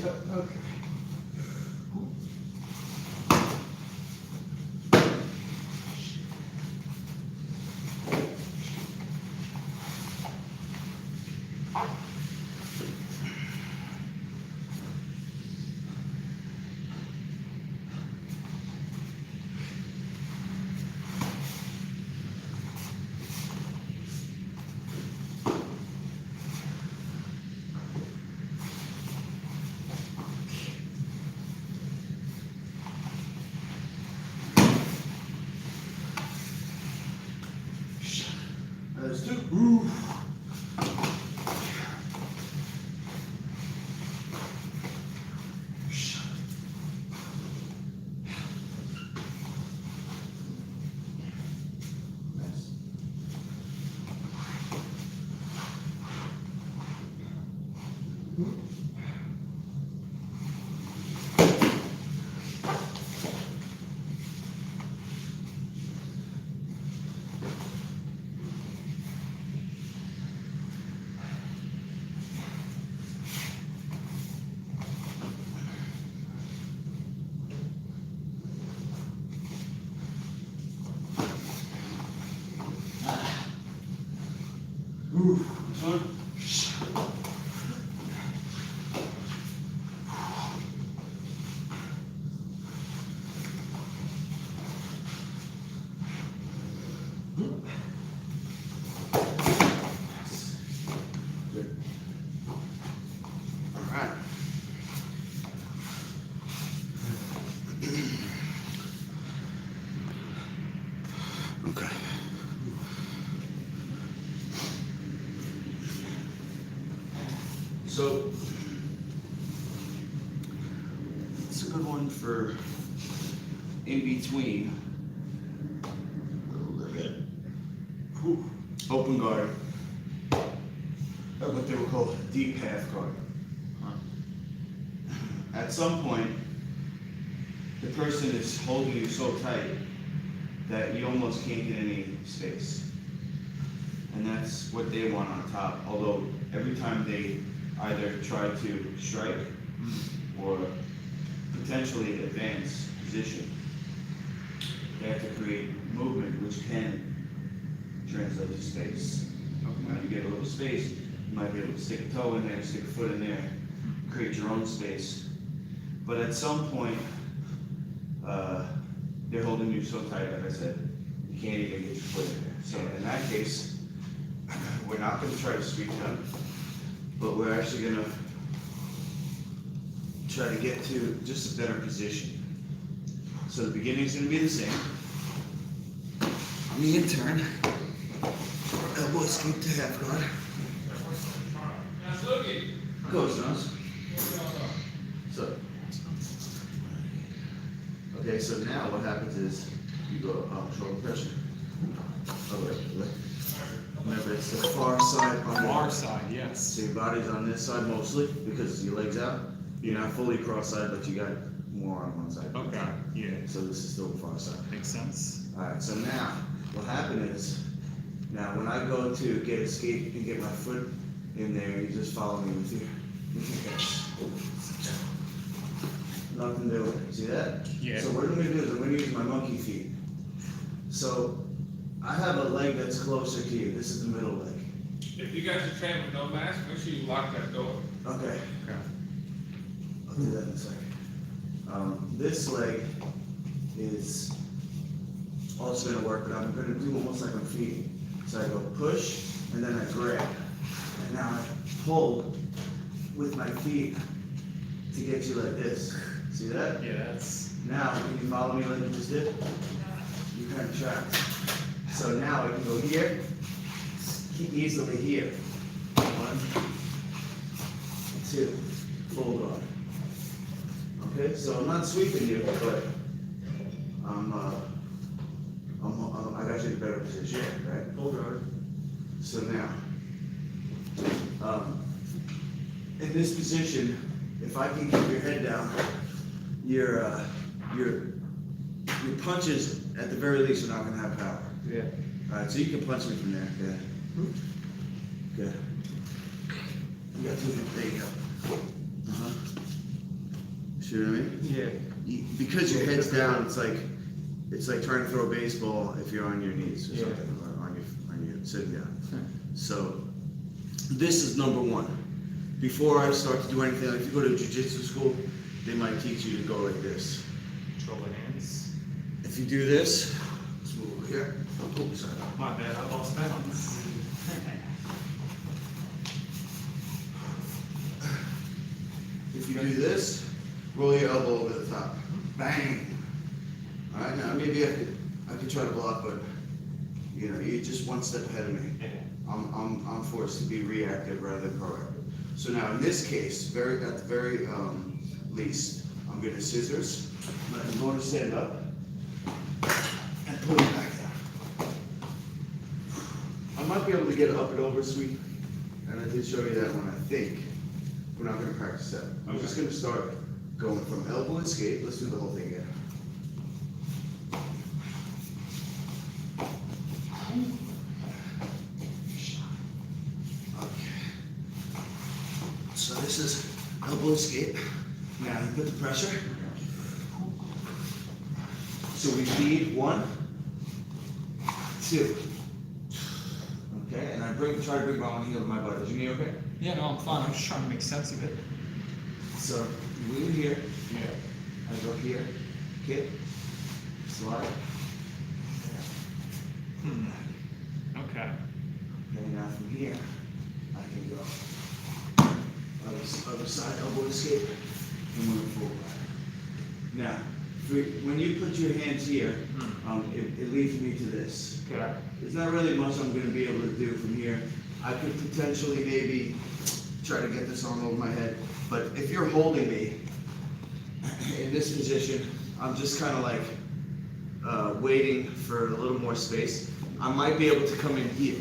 Okay. There's two. Ooh. Ooh, this one. Good. All right. Okay. So it's a good one for in between. Whew. Open guard. Or what they would call deep half guard. At some point, the person is holding you so tight that you almost can't get any space. And that's what they want on top. Although every time they either try to strike or potentially advance position, they have to create movement which can translate to space. Now you get a little space, you might be able to stick a toe in there, stick a foot in there, create your own space. But at some point, they're holding you so tight, like I said, you can't even get your foot in there. So in that case, we're not going to try to sweep them, but we're actually going to try to get to just a better position. So the beginning is going to be the same. Knee and turn. Elbow scoop to half guard. Close nose. So. Okay, so now what happens is you go shoulder pressure. Remember, it's the far side. On Far side, yes. So your body's on this side mostly because your legs out. You're not fully cross-side, but you got more on one side. Okay, yeah. So this is still the far side. Makes sense. All right. So now what happened is, now when I go to get escape and get my foot in there, you just follow me with your hands. Nothing doing. See that? Yeah. So what I'm going to do is I'm going to use my monkey feet. So I have a leg that's closer to you. This is the middle leg. If you guys are training with no mask, make sure you lock that door. Okay. Okay. I'll do that in a second. This leg is also going to work, but I'm going to do almost like I'm feeding. So I go push, and then I grab. And now I pull with my feet to get you like this. See that? Yeah, that's. Now, can you follow me like you just did? You kind of trapped. So now I can go here, easily here. 1, 2, full guard. Okay, so I'm not sweeping you, but I got you in a better position, right? Full guard. So now, in this position, if I can keep your head down, your punches, at the very least, are not going to have power. Yeah. All right, so you can punch me from there. Good. Good. You got 2 feet. There you go. See what I mean? Yeah. Because your head's down, it's like trying to throw a baseball if you're on your knees or Yeah. something, or on your sitting down. So this is number one. Before I start to do anything, like if you go to Jiu-Jitsu school, they might teach you to go like this. Control the hands. If you do this, let's move over here. Oh, sorry. My bad, I lost balance. If you do this, roll your elbow over the top. Bang. All right, now maybe I could try to block, but you know, you're just one step ahead of me. Yeah. I'm forced to be reactive rather than proactive. So now in this case, at the very least, I'm going to scissors. I'm going to stand up and pull it back down. I might be able to get up and over sweep, and I did show you that one, I think. We're not going to practice that. I'm just going to start going from elbow escape. Let's do the whole thing again. So this is elbow escape. Now you put the pressure. So we feed 1, 2. Okay, and I try to bring my one heel to my butt. Is your knee okay? Yeah, no, I'm fine. I'm just trying to make sense of it. So you lean here. Yeah. I go here. Kick. Slide. Okay. Okay, now from here, I can go other side, elbow escape, and move forward. Now, when you put your hands here, it leads me to this. Okay. There's not really much I'm going to be able to do from here. I could potentially maybe try to get this arm over my head, but if you're holding me in this position, I'm just kind of like waiting for a little more space. I might be able to come in here.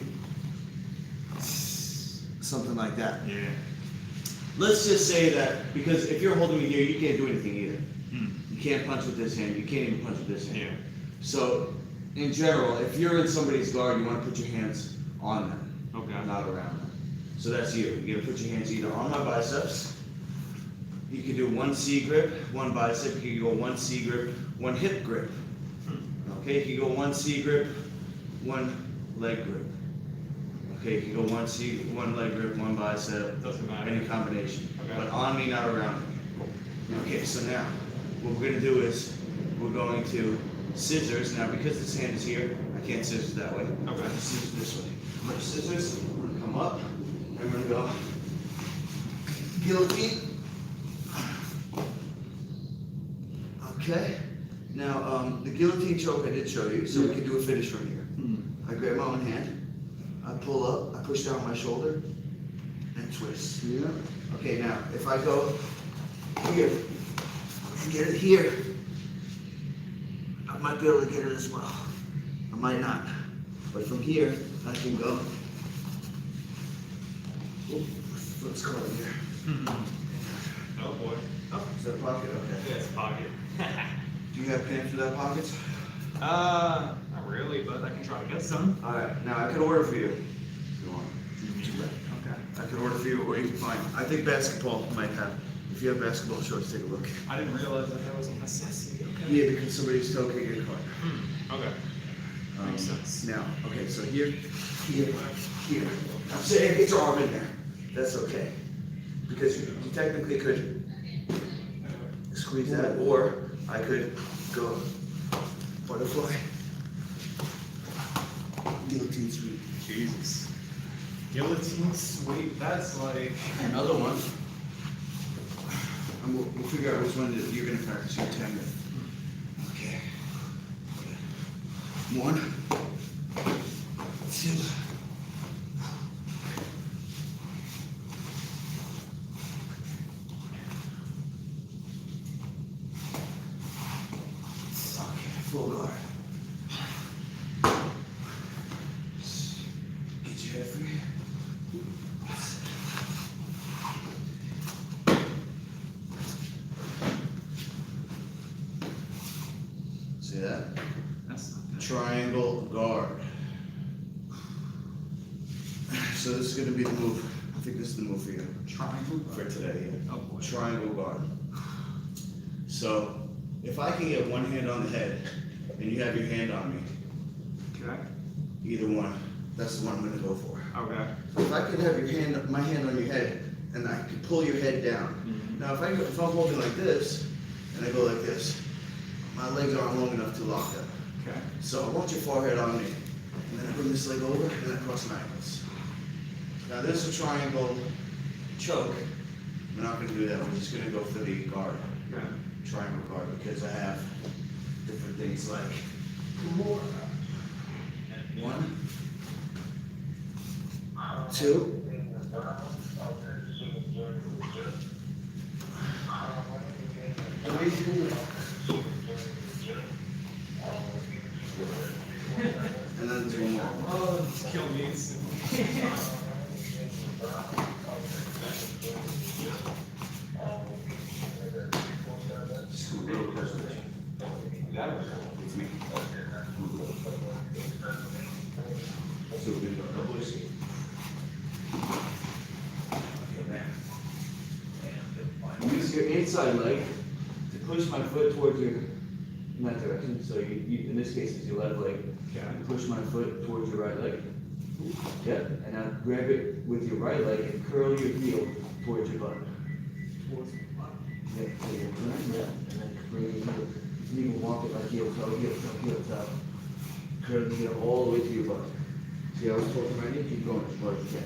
Something like that. Yeah. Let's just say that, because if you're holding me here, you can't do anything either. You can't punch with this hand, you can't even punch with this hand. Yeah. So, in general, if you're in somebody's guard, you want to put your hands on them, Okay. not around them. So that's you. You're gonna put your hands either on my biceps. You can do 1 C grip, 1 bicep. You can go 1 C grip, 1 hip grip. Okay, you can go 1 C grip, 1 leg grip. Okay, you can go 1 C, 1 leg grip, 1 bicep. Doesn't matter. Any combination. Okay. But on me, not around me. Okay, so now what we're gonna do is we're going to scissors. Now because this hand is here, I can't scissors that way. Okay. I can scissors this way. I'm gonna scissors, we're gonna come up, and we're gonna go guillotine. Okay. Now the guillotine choke I did show you, so we can do a finish from here. I grab my own hand, I pull up, I push down my shoulder, and twist. Yeah. Okay, now if I go here and get it here, I might be able to get it as well. I might not. But from here, I can go. Let's call it here. Oh boy. Oh, is that a pocket? Okay. Yeah, it's a pocket. Do you have pants for that pockets? Not really, but I can try to get some. Alright, now I could order for you. If you want. Okay. I could order for you, or you can find. I think basketball might have. If you have basketball shorts, take a look. I didn't realize that was a necessity. Okay. Yeah, because somebody's still can't get caught. Okay. Makes sense. Now, okay, so here, here, here. I'm saying get your arm in there. That's okay. Because you technically could squeeze that, or I could go butterfly. Guillotine sweep. Jesus. Guillotine sweep. That's like. Another one. And we'll figure out which one that you're going to practice your 10 with. Okay. 1, 2. Okay, full guard. Get your head free. See that? That's not bad. Triangle guard. So this is going to be the move. I think this is the move for you. Triangle. For today, yeah. Oh boy. Triangle guard. So if I can get one hand on the head and you have your hand on me, Okay. either one, that's the one I'm gonna go for. Okay. If I can have my hand on your head and I can pull your head down. Now if I'm holding like this and I go like this, my legs aren't long enough to lock up. Okay. So I want your forehead on me, and then I bring this leg over and then I cross my ankles. Now this is a triangle choke. We're not gonna do that, we're just gonna go for the guard. Okay. Triangle guard, because I have different things like one, two, three, and then there's one more. Oh, just kill me. Just a little closer. It's me. So we're gonna go doubles. Use your inside leg to push my foot towards you in that direction. So you in this case, it's your left leg. Okay. Push my foot towards your right leg. Yep. And now grab it with your right leg and curl your heel towards your butt. Yep. So you turn, yeah, and then bring your heel. You can walk it like heel toe, heel toe, heel toe. Curl the heel all the way to your butt. See how it's talking right here? Keep going as far as you can.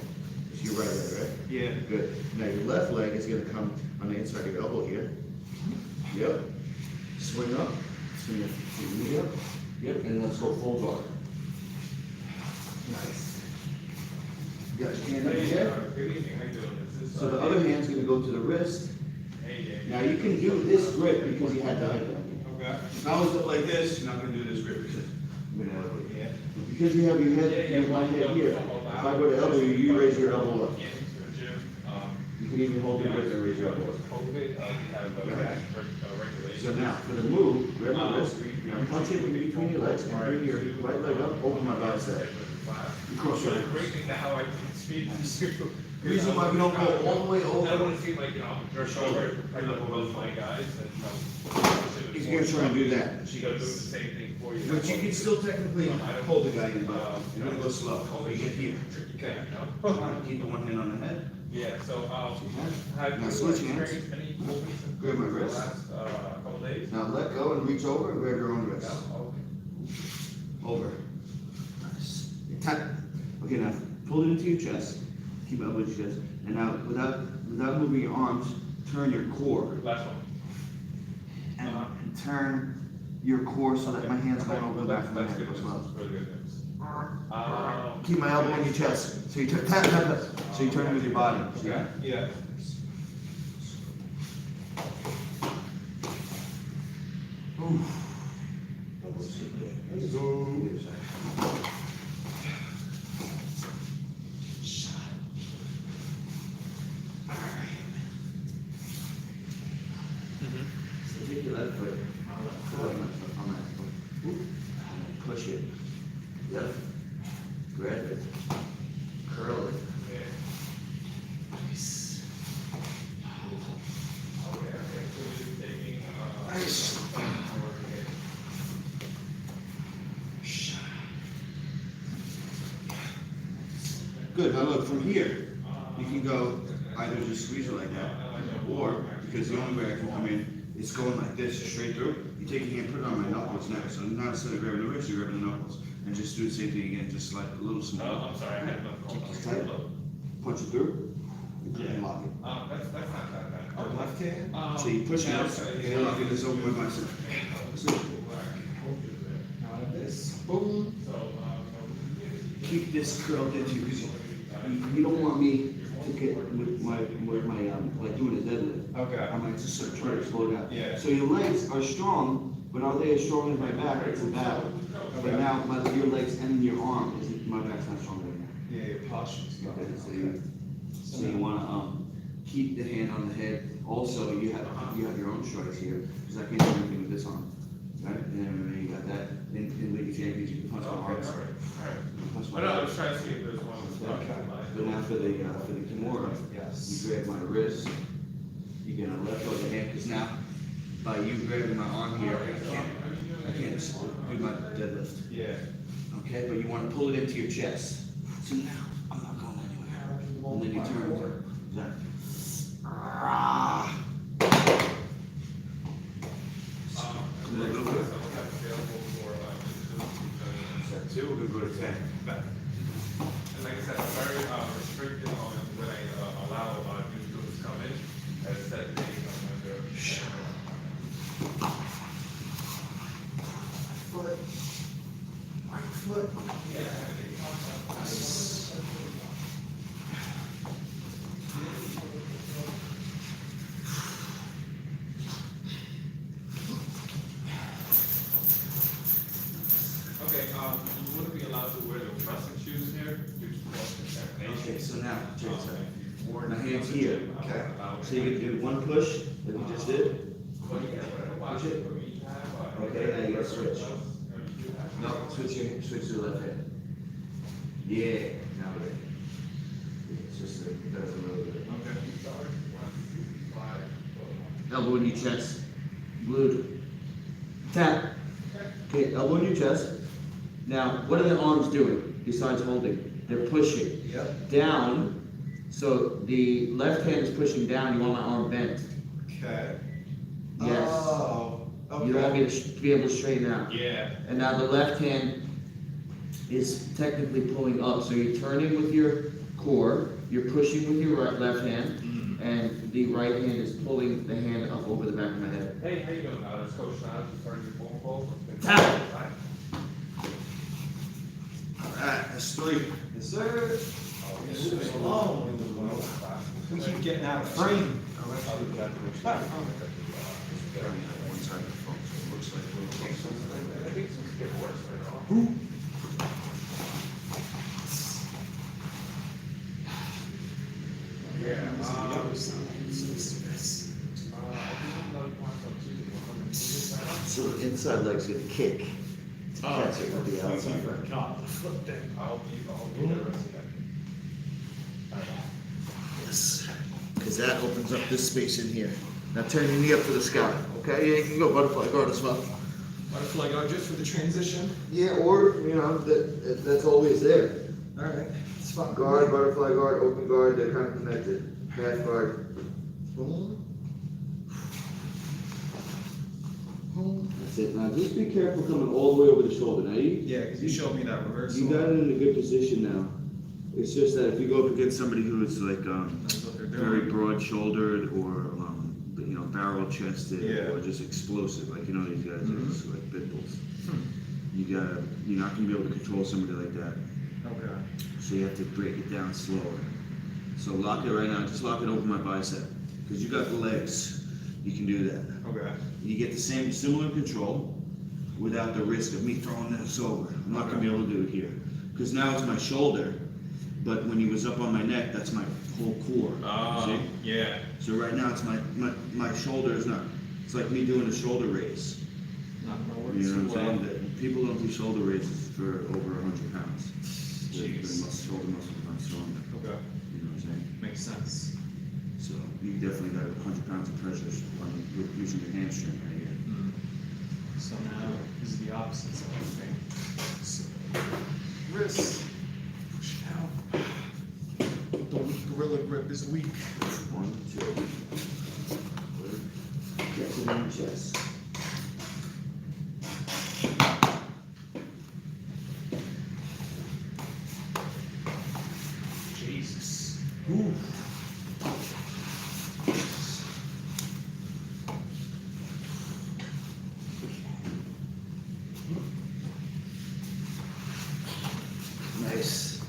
It's your right leg, right? Yeah. Good. Now your left leg is gonna come on the inside of your elbow here. Yep. Swing up. Swing your knee up. Yep. And let's go full guard. Nice. You got your hand up here. Good evening, how you doing? Is this, So the other hand's gonna go to the wrist. Hey, yeah. Now you can do this grip because you had the height on you. Okay. If I was up like this, you're not gonna do this grip because I'm gonna elbow you. Yeah. But because you have your head, you have my head here. If I go to elbow you, you raise your elbow up. Get into the gym. You can even hold your grip and raise your elbow up. COVID, we have regulations. So now, for the move, grab my wrist, now punch it in between your legs, and bring your right leg up, open my bicep. You cross your Really ankles. great thing to how I can speed through. Reason why we don't go all the way I don't over. want to seem like, your shoulder, I know both my guys, and, He's gonna try and do that. She goes doing the same thing for you. But you can still technically hold the guy in, but you're gonna go slow. You get here. Okay. Keep the one hand on the head. Yeah, so, have Now you switch hands. experienced any movements in Grab my the wrist. last, couple days? Now let go and reach over and grab your own wrist. Yeah, okay. Over. Nice. Tap. Okay, now pull it into your chest. Keep elbow to your chest. And now, without moving your arms, turn your core. Last one. And turn your core so that my hand's going over the back of my That's head good as news. well. Really good news. Keep my elbow in your chest. So you turn, tap, tap, tap. So you turn it with your body. Okay, yeah. So take your left foot on that foot. And push it. Yep. Grab it. Curl it. Nice. Nice. Good. Now look, from here, you can go either just squeeze it like that, or because the only way I can come in is going like this, straight through. You take your hand, put it on my knuckles next. So now instead of grabbing the wrist, you're grabbing the knuckles, and just do the same thing again, just like a little small. I'm sorry, I had another call. Keep this tight. Punch it through. And put it and lock it. That's not that bad. Oh, left hand? So you push it up, and then lock it. Just open my bicep. So Now this. Boom. keep this curled into you because you don't want me to get with my like doing a deadlift. Okay. I might just sort of try to slow down. Yeah. So your legs are strong, but are they as strong as my back? It's a battle. But now your legs and your arm my back's not strong right now. Yeah, your posture's not. Okay, so you wanna keep the hand on the head. Also, you have your own strikes here because I can't do anything with this arm. Right? And then you got that in League of Champions. You can punch my arms. Punch my I know, I arms. was trying to see if there's one. But now for the Kimura, Yes. you grab my wrist, you're gonna let go of the hand, because now by you grabbing my arm here, I can't do my deadlift. Yeah. Okay, but you want to pull it into your chest. So now I'm not going anywhere. And then you turn over. A little bit. Set 2, we're going to go to 10. And like I said, I'm very restricted on when I allow new students to come in. As I said, they come under. Right foot. Yeah. Nice. Okay, you wouldn't be allowed to wear the wrestling shoes here. Okay, so now, check this out. My hand's here, okay? So you're gonna do one push, like you just did. Push it. Okay, now you gotta switch. No, switch to the left hand. Yeah, now we're ready. It's just that's a little bit. Elbow in your chest. Glued. Tap. Okay, elbow in your chest. Now, what are the arms doing besides holding? They're pushing. Yep. Down. So the left hand is pushing down. You want my arm bent. Okay. Yes. Oh, okay. You don't want me to be able to straighten out. Yeah. And now the left hand is technically pulling up. So you're turning with your core, you're pushing with your left hand, and the right hand is pulling the hand up over the back of my head. Hey, how you doing? It's Coach Niles, returning your phone call. Tap. Alright, that's 3. Yes, sir. Moving along. We keep getting out of frame. One side of the phone, so it looks like I think some get worse right now. Yeah. The other side. so the inside leg's gonna kick. To catch it with the outside leg. I'll be the rest of that. Yes. Because that opens up this space in here. Now turn your knee up to the sky. Okay, yeah, you can go butterfly guard as well. Butterfly guard just for the transition. Yeah, or that's always there. All right. It's fun. Guard, butterfly guard, open guard, they're kind of connected. Half guard. Boom. Boom. That's it. Now just be careful coming all the way over the shoulder. Now Yeah, because you showed me that reversal. you got it in a good position now. It's just that if you go up against somebody who is like That's what they're very doing. broad-shouldered or barrel-chested Yeah. or just explosive, like these guys are just like pit bulls. Hmm. You're not gonna be able to control somebody like that. Okay. So you have to break it down slower. So lock it right now. Just lock it over my bicep because you got the legs. You can do that. Okay. You get the same similar control without the risk of me throwing this over. I'm not gonna be able to do it here because now it's my shoulder. But when he was up on my neck, that's my whole core. See? Yeah. So right now it's my shoulder is not. It's like me doing a shoulder raise. Not gonna work You too know what I'm well. saying? That people don't do shoulder raises for over 100 pounds. The Jeez. shoulder muscle becomes stronger. Okay. You know what I'm saying? Makes sense. So you definitely got 100 pounds of pressure with using your hamstring right here. So now this is the opposite side of the thing. So, wrist. Push it out. The weak gorilla grip is weak. 1, 2. Get it in your chest. Jesus. Ooh. Nice.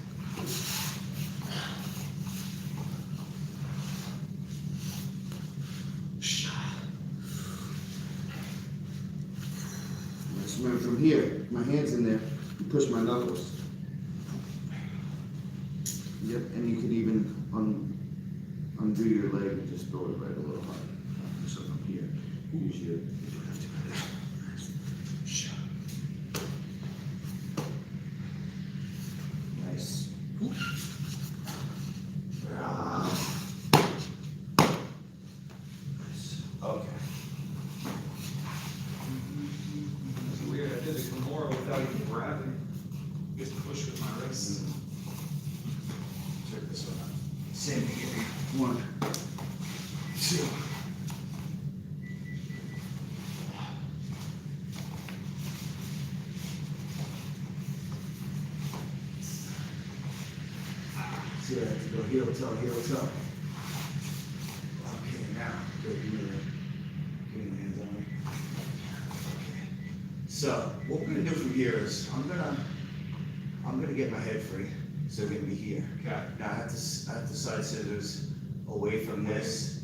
Let's move from here. My hand's in there. You push my knuckles. Yep, and you can even undo your leg and just throw it right a little hard. So from here, use your. Nice. Ah. Nice. Okay. wrist. Check this one out. Same beginning. 1, 2. See, I have to go heel toe, heel toe. Okay, now, good, give me the hands on me. Okay. So, what we're gonna do from here is, I'm gonna get my head free, so we're gonna be here. Okay. Now, I have to side scissors away from this,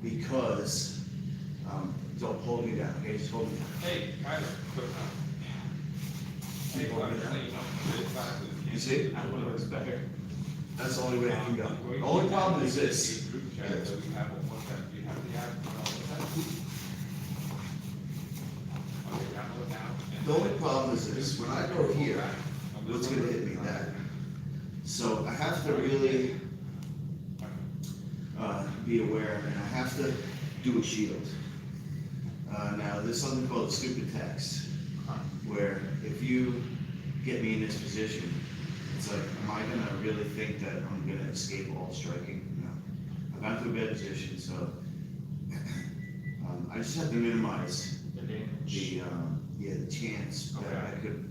because, don't hold me down, okay, just hold me down. Hey, Kyler, quick time. Hey, well, I'm just letting you know, really fast. You see? I want to respect her. That's the only way I can go. The only problem is this. Group chat, so we have one that you have the app, what's that? Okay, download now. The only problem is this, when I go here, what's gonna hit me? That. So I have to really, be aware, and I have to do a shield. Now, there's something called a stupid text, where if you get me in this position, it's like, am I gonna really think that I'm gonna escape all striking? No. I've gone to a bad position, so I just have to minimize the chance that I could.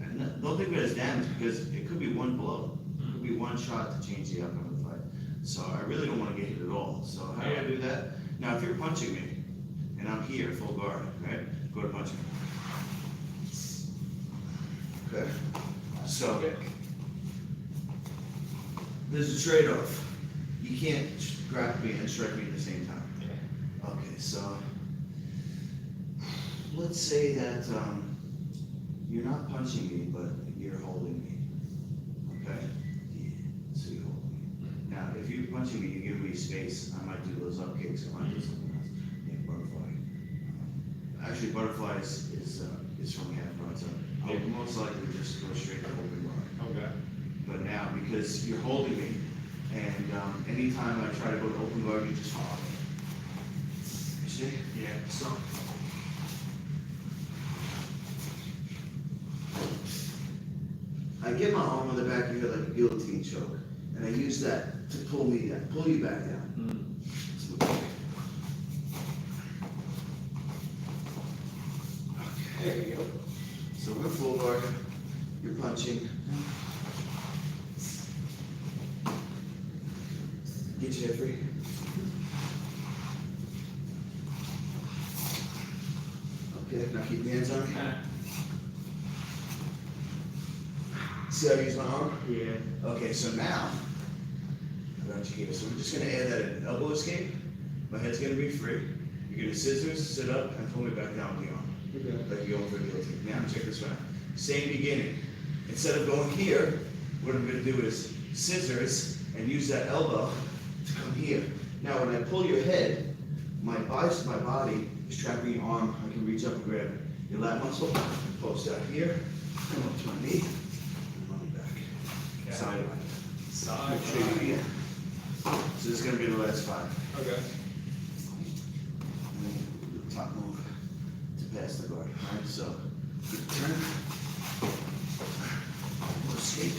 And don't think of it as damage, because it could be one blow, it could be one shot to change the outcome of the fight. So I really don't want to get hit at all. So how do I do that? Now, if you're punching me and I'm here, full guard, right? Go to punch me. Okay. So there's a trade-off. You can't grab me and strike me at the same time. Okay, so let's say that you're not punching me, but you're holding me. Okay? Yeah. So you hold me. Now, if you're punching me, you give me space. I might do those up kicks. I might do something else. Yeah, butterfly. Actually, butterfly is from half guard, so I'll most likely just go straight to open guard. Okay. But now, because you're holding me, and anytime I try to go to open guard, you just follow me. You see? Yeah. So. I get my arm on the back of your head like a guillotine choke, and I use that to pull me down, pull you back down. So, there you go. So we're full guard, you're punching. Get your head free. Okay, now keep your hands on me. See how I use my arm? Yeah. Okay, so now, I got you here. So we're just gonna add that in. Elbow escape, my head's gonna be free. You're gonna scissors, sit up, and pull me back down with the arm. Okay. Like you're going for a guillotine. Now, check this one out. Same beginning. Instead of going here, what I'm gonna do is scissors, and use that elbow to come here. Now, when I pull your head, my body is trapping your arm. I can reach up and grab it. Your lat muscle, post out here, come up to my knee, and run back. Okay. Sideline. Side. Shake again. So this is gonna be the last 5. Okay. And then do the top move to pass the guard. Alright, so good turn. Escape.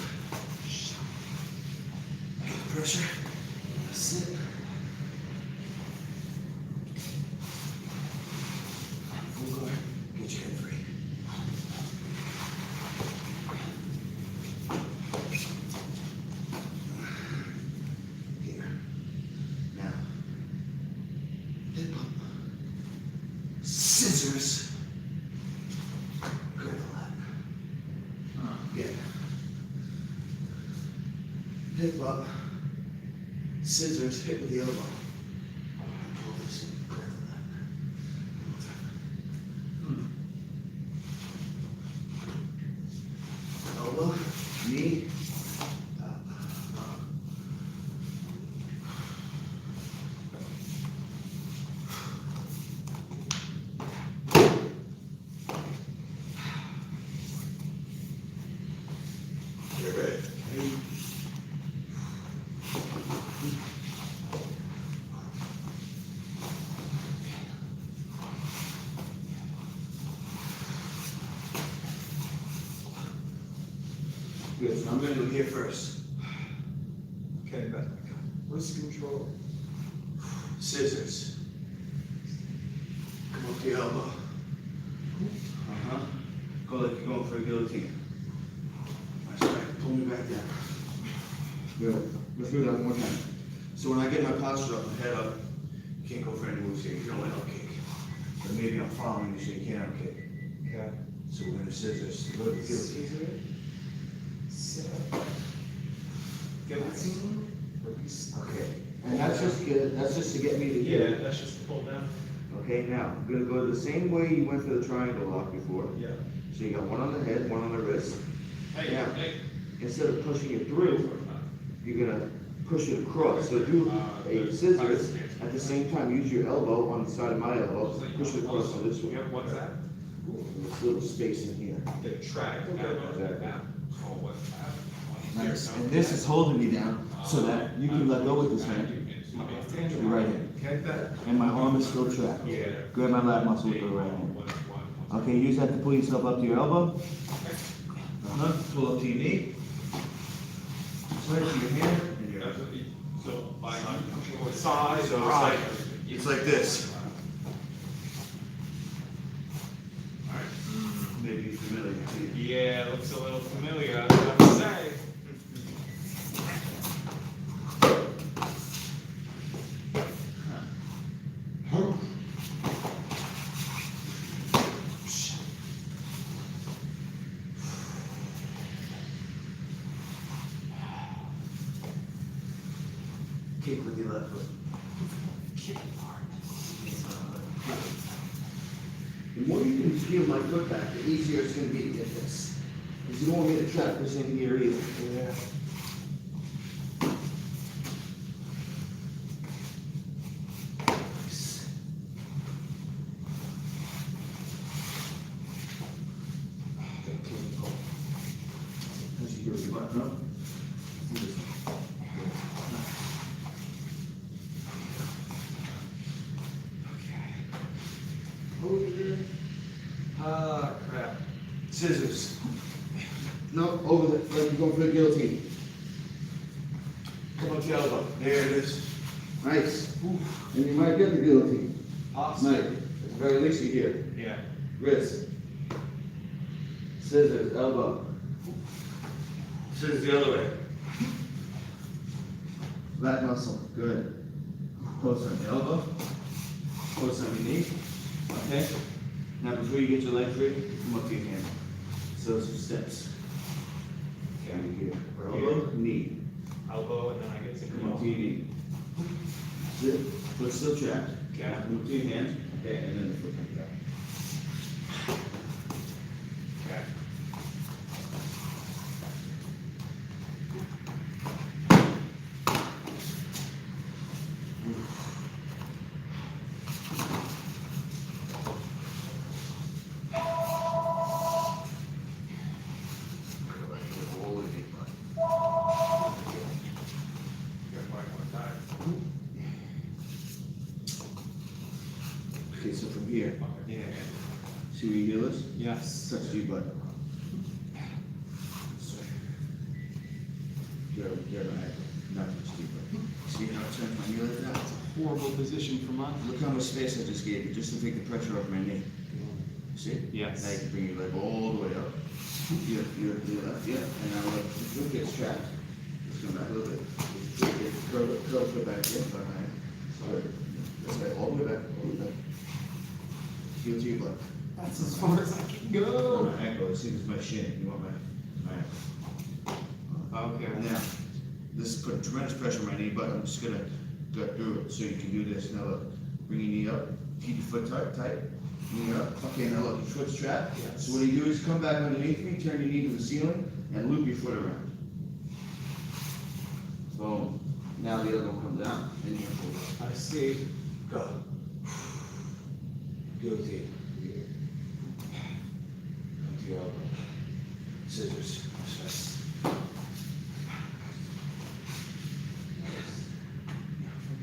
Pressure. Sit. Full guard. Get your head free. Here. Now. Hip up. Scissors. Grab the lat. Yeah. Hip up. Scissors, hit with the elbow. Pull this in, grab the lat. Elbow, knee, up. Get ready. Good. So I'm gonna go here first. Okay, back. Wrist control. Scissors. Come up to your elbow. Go like you're going for a guillotine. That's right. Pull me back down. Good. Let's do that one more time. So when I get my posture up, my head up, you can't go for any moves here. You can only up kick. But maybe I'm following you so you can't up kick. Okay. So we're gonna scissors. Go to the guillotine. Guillotine. Release. Okay. And that's just good. That's just to get me to here. Yeah, that's just pull down. Okay, now I'm gonna go the same way you went for the triangle lock before. Yeah. So you got one on the head, one on the wrist. Hey, Yeah. hey. Instead of pushing it through, you're gonna push it across. So do a scissors at the same time. Use your elbow on the side of my elbow. Push it across on this one. Yep, what's that? This little space in here. The track. Exactly. Oh, what's that? Nice. And this is holding me down so that you can let go with this hand. Your right hand. Okay, back. And my arm is still trapped. Yeah. Grab my lat muscle with the right hand. Okay, use that to pull yourself up to your elbow. Pull up to your knee. Right to your hand. And your So, by side, So or right. it's like this. Alright. Maybe familiar to you. Yeah, looks a little familiar, I have to say. Kick with your left foot. The more you can feel my foot back, the easier it's going to be to get this. Because you don't want me to trap this in here either. Yeah. Nice. How's your heel button up? Over. Ah, crap. Scissors. No, over the, like you're going for the guillotine. Come on, your elbow. There it is. Nice. And you might get the guillotine. Awesome. Nice. At the very least you hear. Yeah. Wrist. Scissors, elbow. Scissors the other way. Lat muscle, good. Close on the elbow. Close on your knee. Okay? Now before you get your leg free, come up to your hand. So some steps. Okay, here. Elbow, knee. Elbow, and then I get to Come up to your knee. That's it. Foot still trapped. Okay. Now move to your hand. Okay, and then the foot comes out. Okay. Okay, so from here, Yeah. see where your heel is? Yes. Touch the butt. You're right. Not touch the butt. See how it turns my knee like that? Horrible position for mine. Look how much space I just gave you, just to take the pressure off my knee. See? Yes. Now you can bring your leg all the way up. Your left, yeah. And now look, the foot gets trapped. Just come back a little bit. Curl the foot back in behind. Good. This way, all the way back, all the way back. Heel to your butt. That's as far as I can Oh, go. my ankle, as soon as my shin, you want my ankle. Okay. Now, this is putting tremendous pressure on my knee, but I'm just gonna go through it so you can do this. Now look, bring your knee up, keep your foot tight, knee up. Okay, now look, your foot's trapped. Yes. So what you do is come back underneath me, turn your knee to the ceiling, and loop your foot around. Boom. Now the other one comes down, and you pull up. I see. Go. Guillotine. Come to your elbow. Scissors. Yes.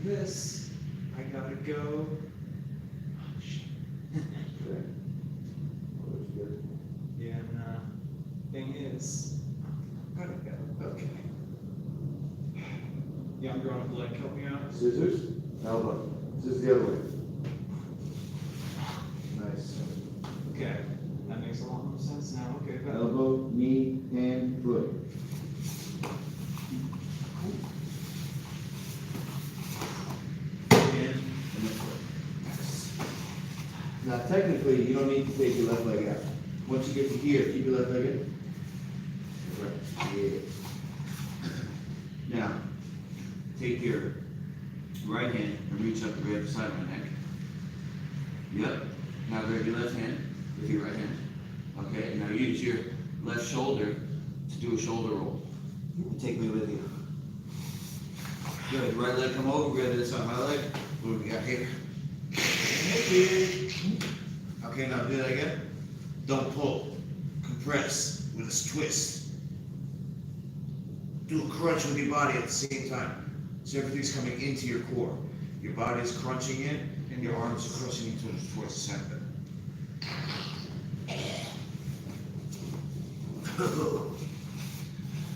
This, I gotta go. Good. Oh, that's good. Yeah, and thing is, I gotta go. Okay. Yeah, I'm going up the leg. Help me out. Scissors, elbow. Scissors the other way. Nice. Okay. That makes a lot more sense now. Okay, good. Elbow, knee, hand, foot. Hand, and then foot. Now technically, you don't need to take your left leg out. Once you get to here, keep your left leg in. Right. Yeah. Now, take your right hand and reach up to grab the side of my neck. Yep. Now grab your left hand with your right hand. Okay, now use your left shoulder to do a shoulder roll. And take me with you. Good. Right leg come over, grab this on my leg. What do we got here? Okay, now do that again. Don't pull. Compress with a twist. Do a crunch with your body at the same time. So everything's coming into your core. Your body's crunching in, and your arms are crushing into it towards the center.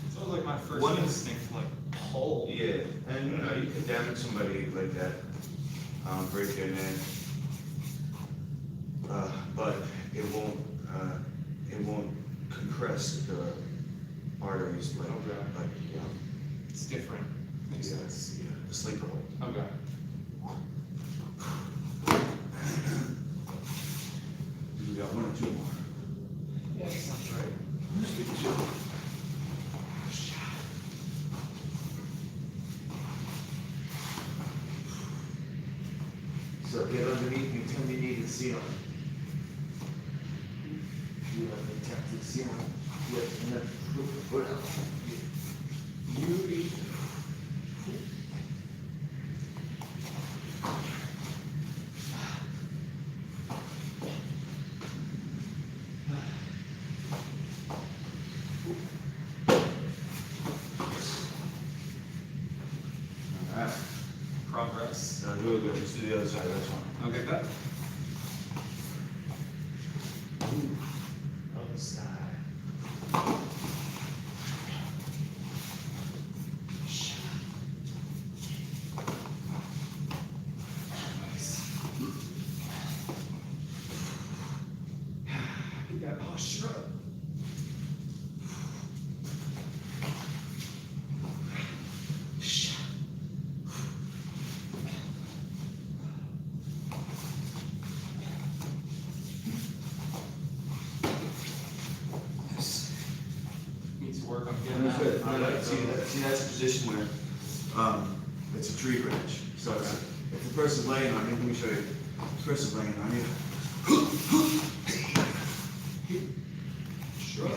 It's always like my first One- instinct, like pull. Yeah, and you can damage somebody like that, break their neck, but it won't compress the arteries like Okay. It's different. Makes sense. the sleeper hold. Okay. We got one or two more. Yeah, that sounds right. So get underneath me, tell me you need the ceiling. You have to tap the ceiling. Yep, and then put out. You Alright. progress. Now do it good. Let's do the other side. That's one. Okay, that. Other side. You got posture up. Needs to work on getting That's that. good. See, that's a position where, it's a tree branch. So it's, if the person's laying on you, let me show you. If the person's laying on you. Sure.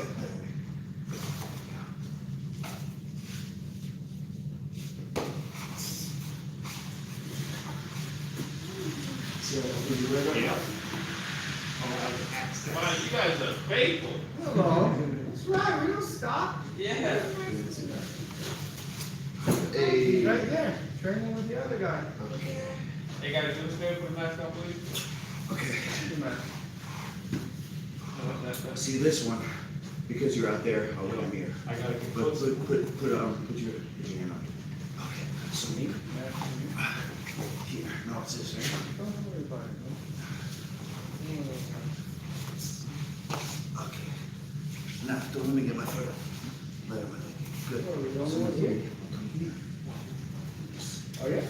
So, are you ready? Yeah. Wow, you guys are faithful. Hello. That's right, we don't stop. Yeah. Hey. Right there, training with the other guy. Hey, guys, do a stand for the mask on, please. Okay. Come on. See this one, because you're out there, I'll come here. I gotta get But close. put your hand on it. Okay, so here. Here, no, it's this right? Don't worry about it. Okay. Now, don't let me get my foot up. Let him, good. Oh, we don't So want you? come here. Oh, yeah?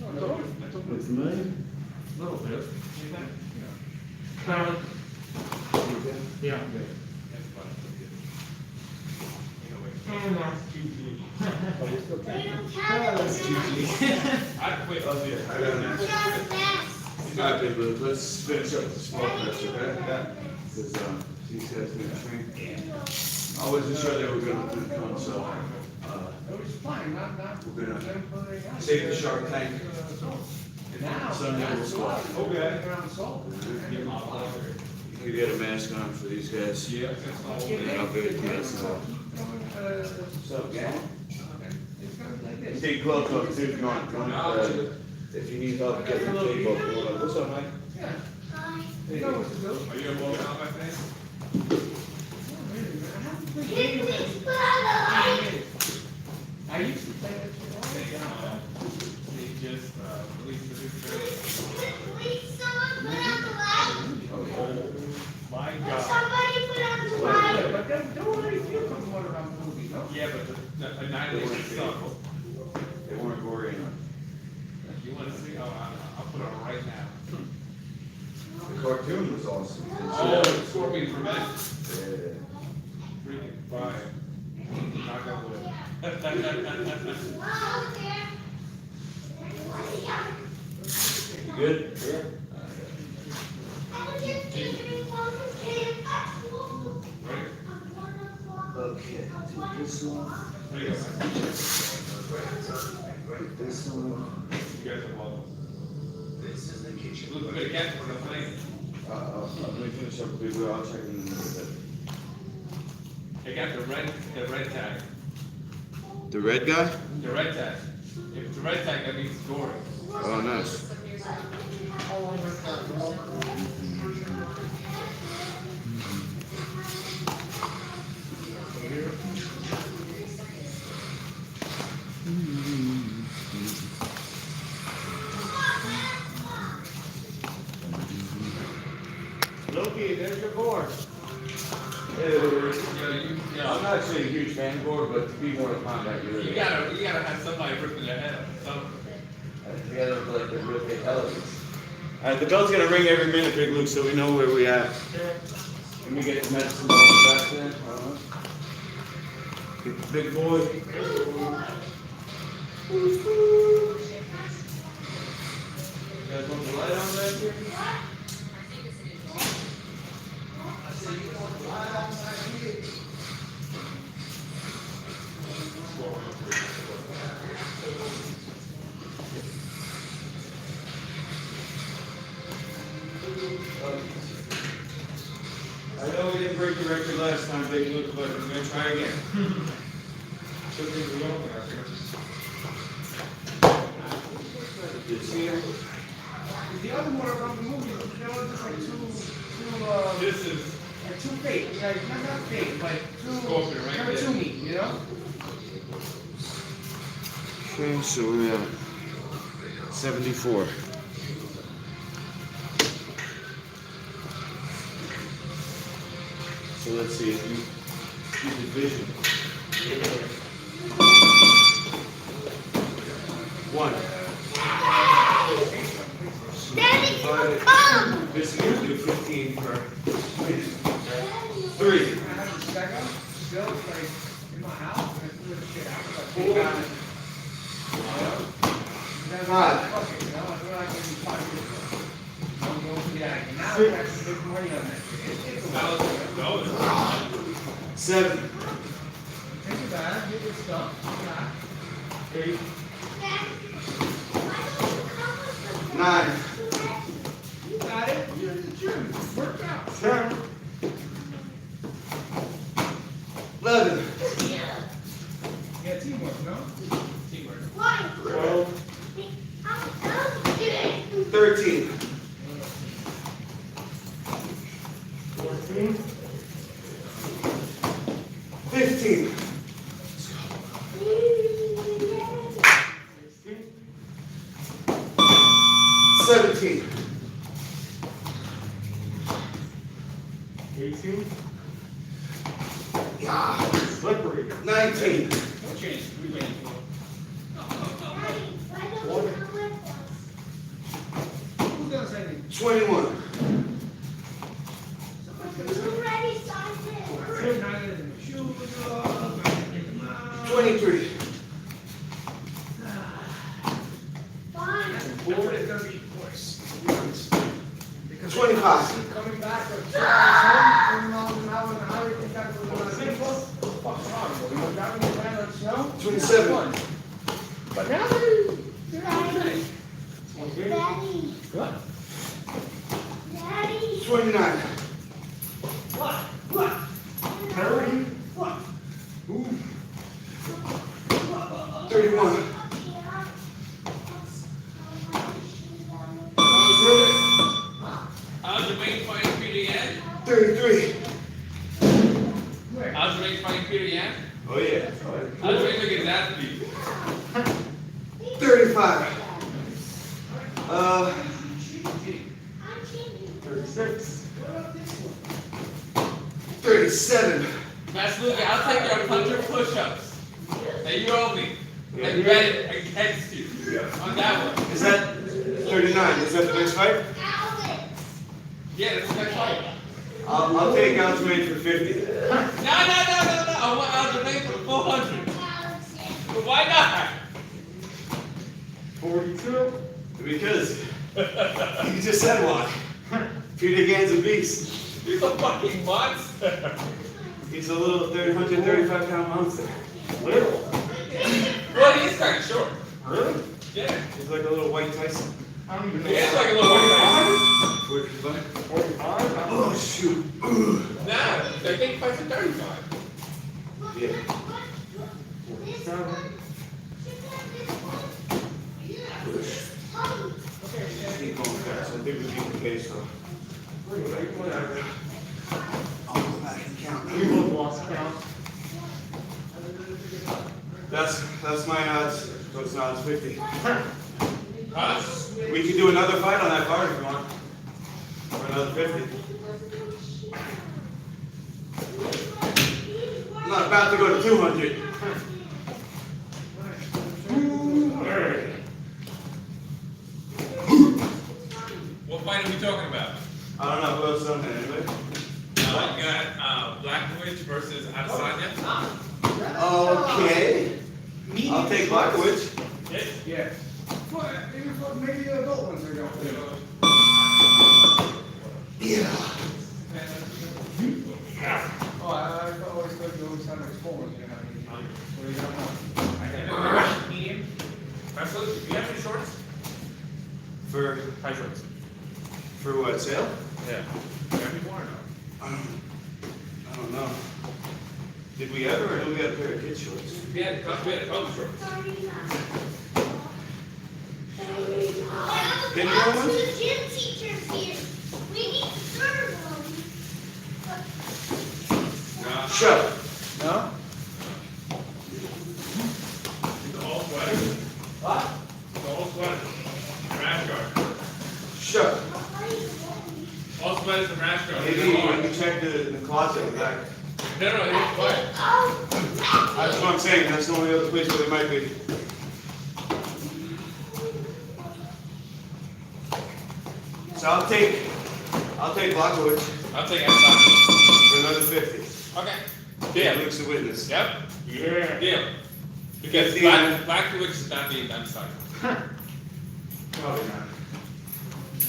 No, no. Look familiar? A little bit. You think? You good? Yeah, I'm good. That's fine. Oh, you're still They training? don't count it. I quit up here. I got an Count answer. fast. All right, big Blue, let's finish up with the sprawl press, okay? Because, these guys need to train. I wasn't sure they were gonna come, so, It was fine, not. we're gonna save the Shark Tank. Now. Sunday we'll that's squat. what- Okay. Around salt. Get my blocker. You get a mask on for these guys. Yeah, that's all. And I'll be with you, so. So, yeah? It's kind of like this. Take gloves off too, if you want, if you need help getting the tape off. What's up, Mike? Yeah. Bye. You know what to do. Are you gonna blow it out my face? I have to play Hey, games. please, bye. My But God. somebody put on the light. But then don't really feel comfortable around the movie, no? Yeah, but the Annihilation suck. They weren't gory enough. You wanna see? Oh, I'll put it on right now. The cartoon was awesome. Oh, Scorpion for Men. Yeah. Freaking fire. Knock on wood. Oh, there. You good? Yeah. I was just thinking about the kid. Right? Okay. This one. There you go. This one. You guys are welcome. This is the kitchen. Look good again for the plane. Let me finish up with I'll check in a little bit. I got the red tag. The red guy? The red tag. If it's the red tag, that means gory. Oh, nice. Loki, there's your board. I'm not actually a huge fan of gore, but to be Mortal Kombat, You gotta have somebody ripping their head up. Something. Together with like the real big elephants. Alright, the bell's gonna ring every minute, Big Luke, so we know where we at. Let me get the medicine ball back then. Get the big boy. You guys want the light on back here? I know we didn't break the record last time, Big Luke, but we're gonna try again. Should be reopened, I think. You see him? The other one around the movie, they were just like two, This is like too fake, like not fake, but too Scorpion right there. cartoony, you know? Okay, so we're at 74. So let's see if you keep the vision. 1. Daddy, But come. this is gonna do 15 per minute. 3. I had to stack up, still, it's like, in my house, and I threw the shit out, like, Four. got it. You know? Then I was like, fuck it, you know, I thought I could be 5 years ago. I'm going to the attic, and now we got some big money on that shit. It's a lot. 7. Take it back, get your stuff, back. 8. Daddy, why don't you come with the 9. You got it, you're in the gym, work out. 10. 11. Yeah, teamwork, no? teamwork. Why? 12. I'm kidding. 13. 14. 15. 17. 18. Yeah. Slippery. 19. No change. We win. Daddy, why don't you come with us? Who's gonna say anything? 21. You already signed it. We're not getting the shoes off, not getting them out. 23. Fine. Board is gonna be worse. Because 25. coming back from 20 miles an hour in the highway, think that's what we're gonna do. Fuck's wrong, we were driving around on snow. 27. But now they're out today. Daddy, What? Daddy. 29. What? What? 30? What? 31. How's your mate fighting Peter Yan? 33. Where? How's your mate fighting Peter Yan? Oh yeah. How's your mate look at that beat? 35. 36. 37. Master Luke, I'll take your 100 push-ups that you owe me and bet it against you on that one. Is that 39? Is that the next fight? Yeah, that's the next fight. I'll take Ultimate for 50. No. I want Ultimate for 400. But why not? 42. Because you just said why. Peter Gan's a beast. He's a fucking monster. He's a little 135-pound monster. Little. Well, he's kind of short. Really? Yeah. He's like a little White Tyson. I don't even know. He is like a little white 45? Oh, shoot. Nah, I think he fights at 35. Yeah. 47. Keep going fast. I think we beat the pace, though. Whatever. I'll go back and count. We both lost count. That's my odds. So it's odds 50. Huh? We can do another fight on that card if you want. For another 50. I'm not about to go to 200. What fight are we talking about? I don't know who else is on there anyway. You got Black Witch versus Adesanya. Okay. I'll take Blackwood. Yeah. Well, maybe the adult ones are going to. Yeah. Oh, I always thought you always had like small ones. You know, well, you don't know. I got medium. Absolutely. Do you have any shorts? For High shorts. for what, sale? Yeah. Do you have any more or no? I don't know. Did we ever, or did we get a pair of kid shorts? We had a couple shorts. Can you go one? Two gym teachers here. We need to serve them. No. Shut. No? It's all sweaters. What? It's all sweaters. Rash guard. Shut. All sweaters and rash guard. Maybe you can check the closet in the back. No, it's quiet. That's what I'm saying. That's the only other place where they might be. So I'll take Blackwood I'll take Adesanya. for another 50. Okay. Yeah, Deal. Luke's a witness. Yep. Yeah. Deal. Because 50 and- Black Witch is not being Adesanya. Probably not.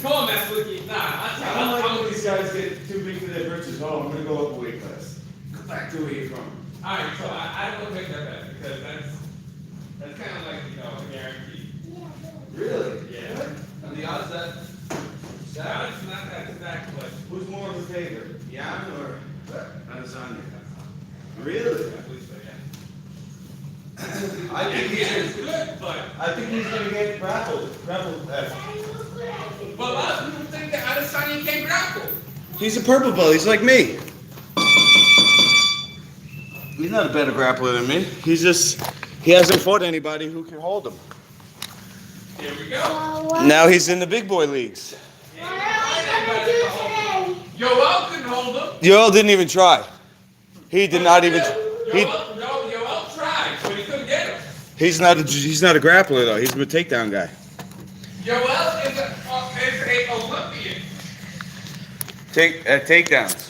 Come on, Master Luke. Nah, I don't like when these guys get too big for their britches. Oh, I'm gonna go up a weight class. Go back to where you're from. Alright, so I don't want to make that bet because that's kind of like, a guarantee. Really? Yeah. And the odds that Now, it's not that exact, but who's more of a favorite, Jan or Adesanya? I Really? believe so, yeah. I think Yeah, it's good, but I think he's gonna get grappled. a lot of people think that Adesanya can't grapple. He's a purple belt. He's like me. He's not a better grappler than me. He hasn't fought anybody who can hold him. Here we go. Now he's in the big boy leagues. What are we gonna do today? Yoel can hold him. Yoel didn't even try. He did not even. Yoel tried, but he couldn't get him. He's not a grappler though. He's a takedown guy. Yoel is a Olympian. Takedowns.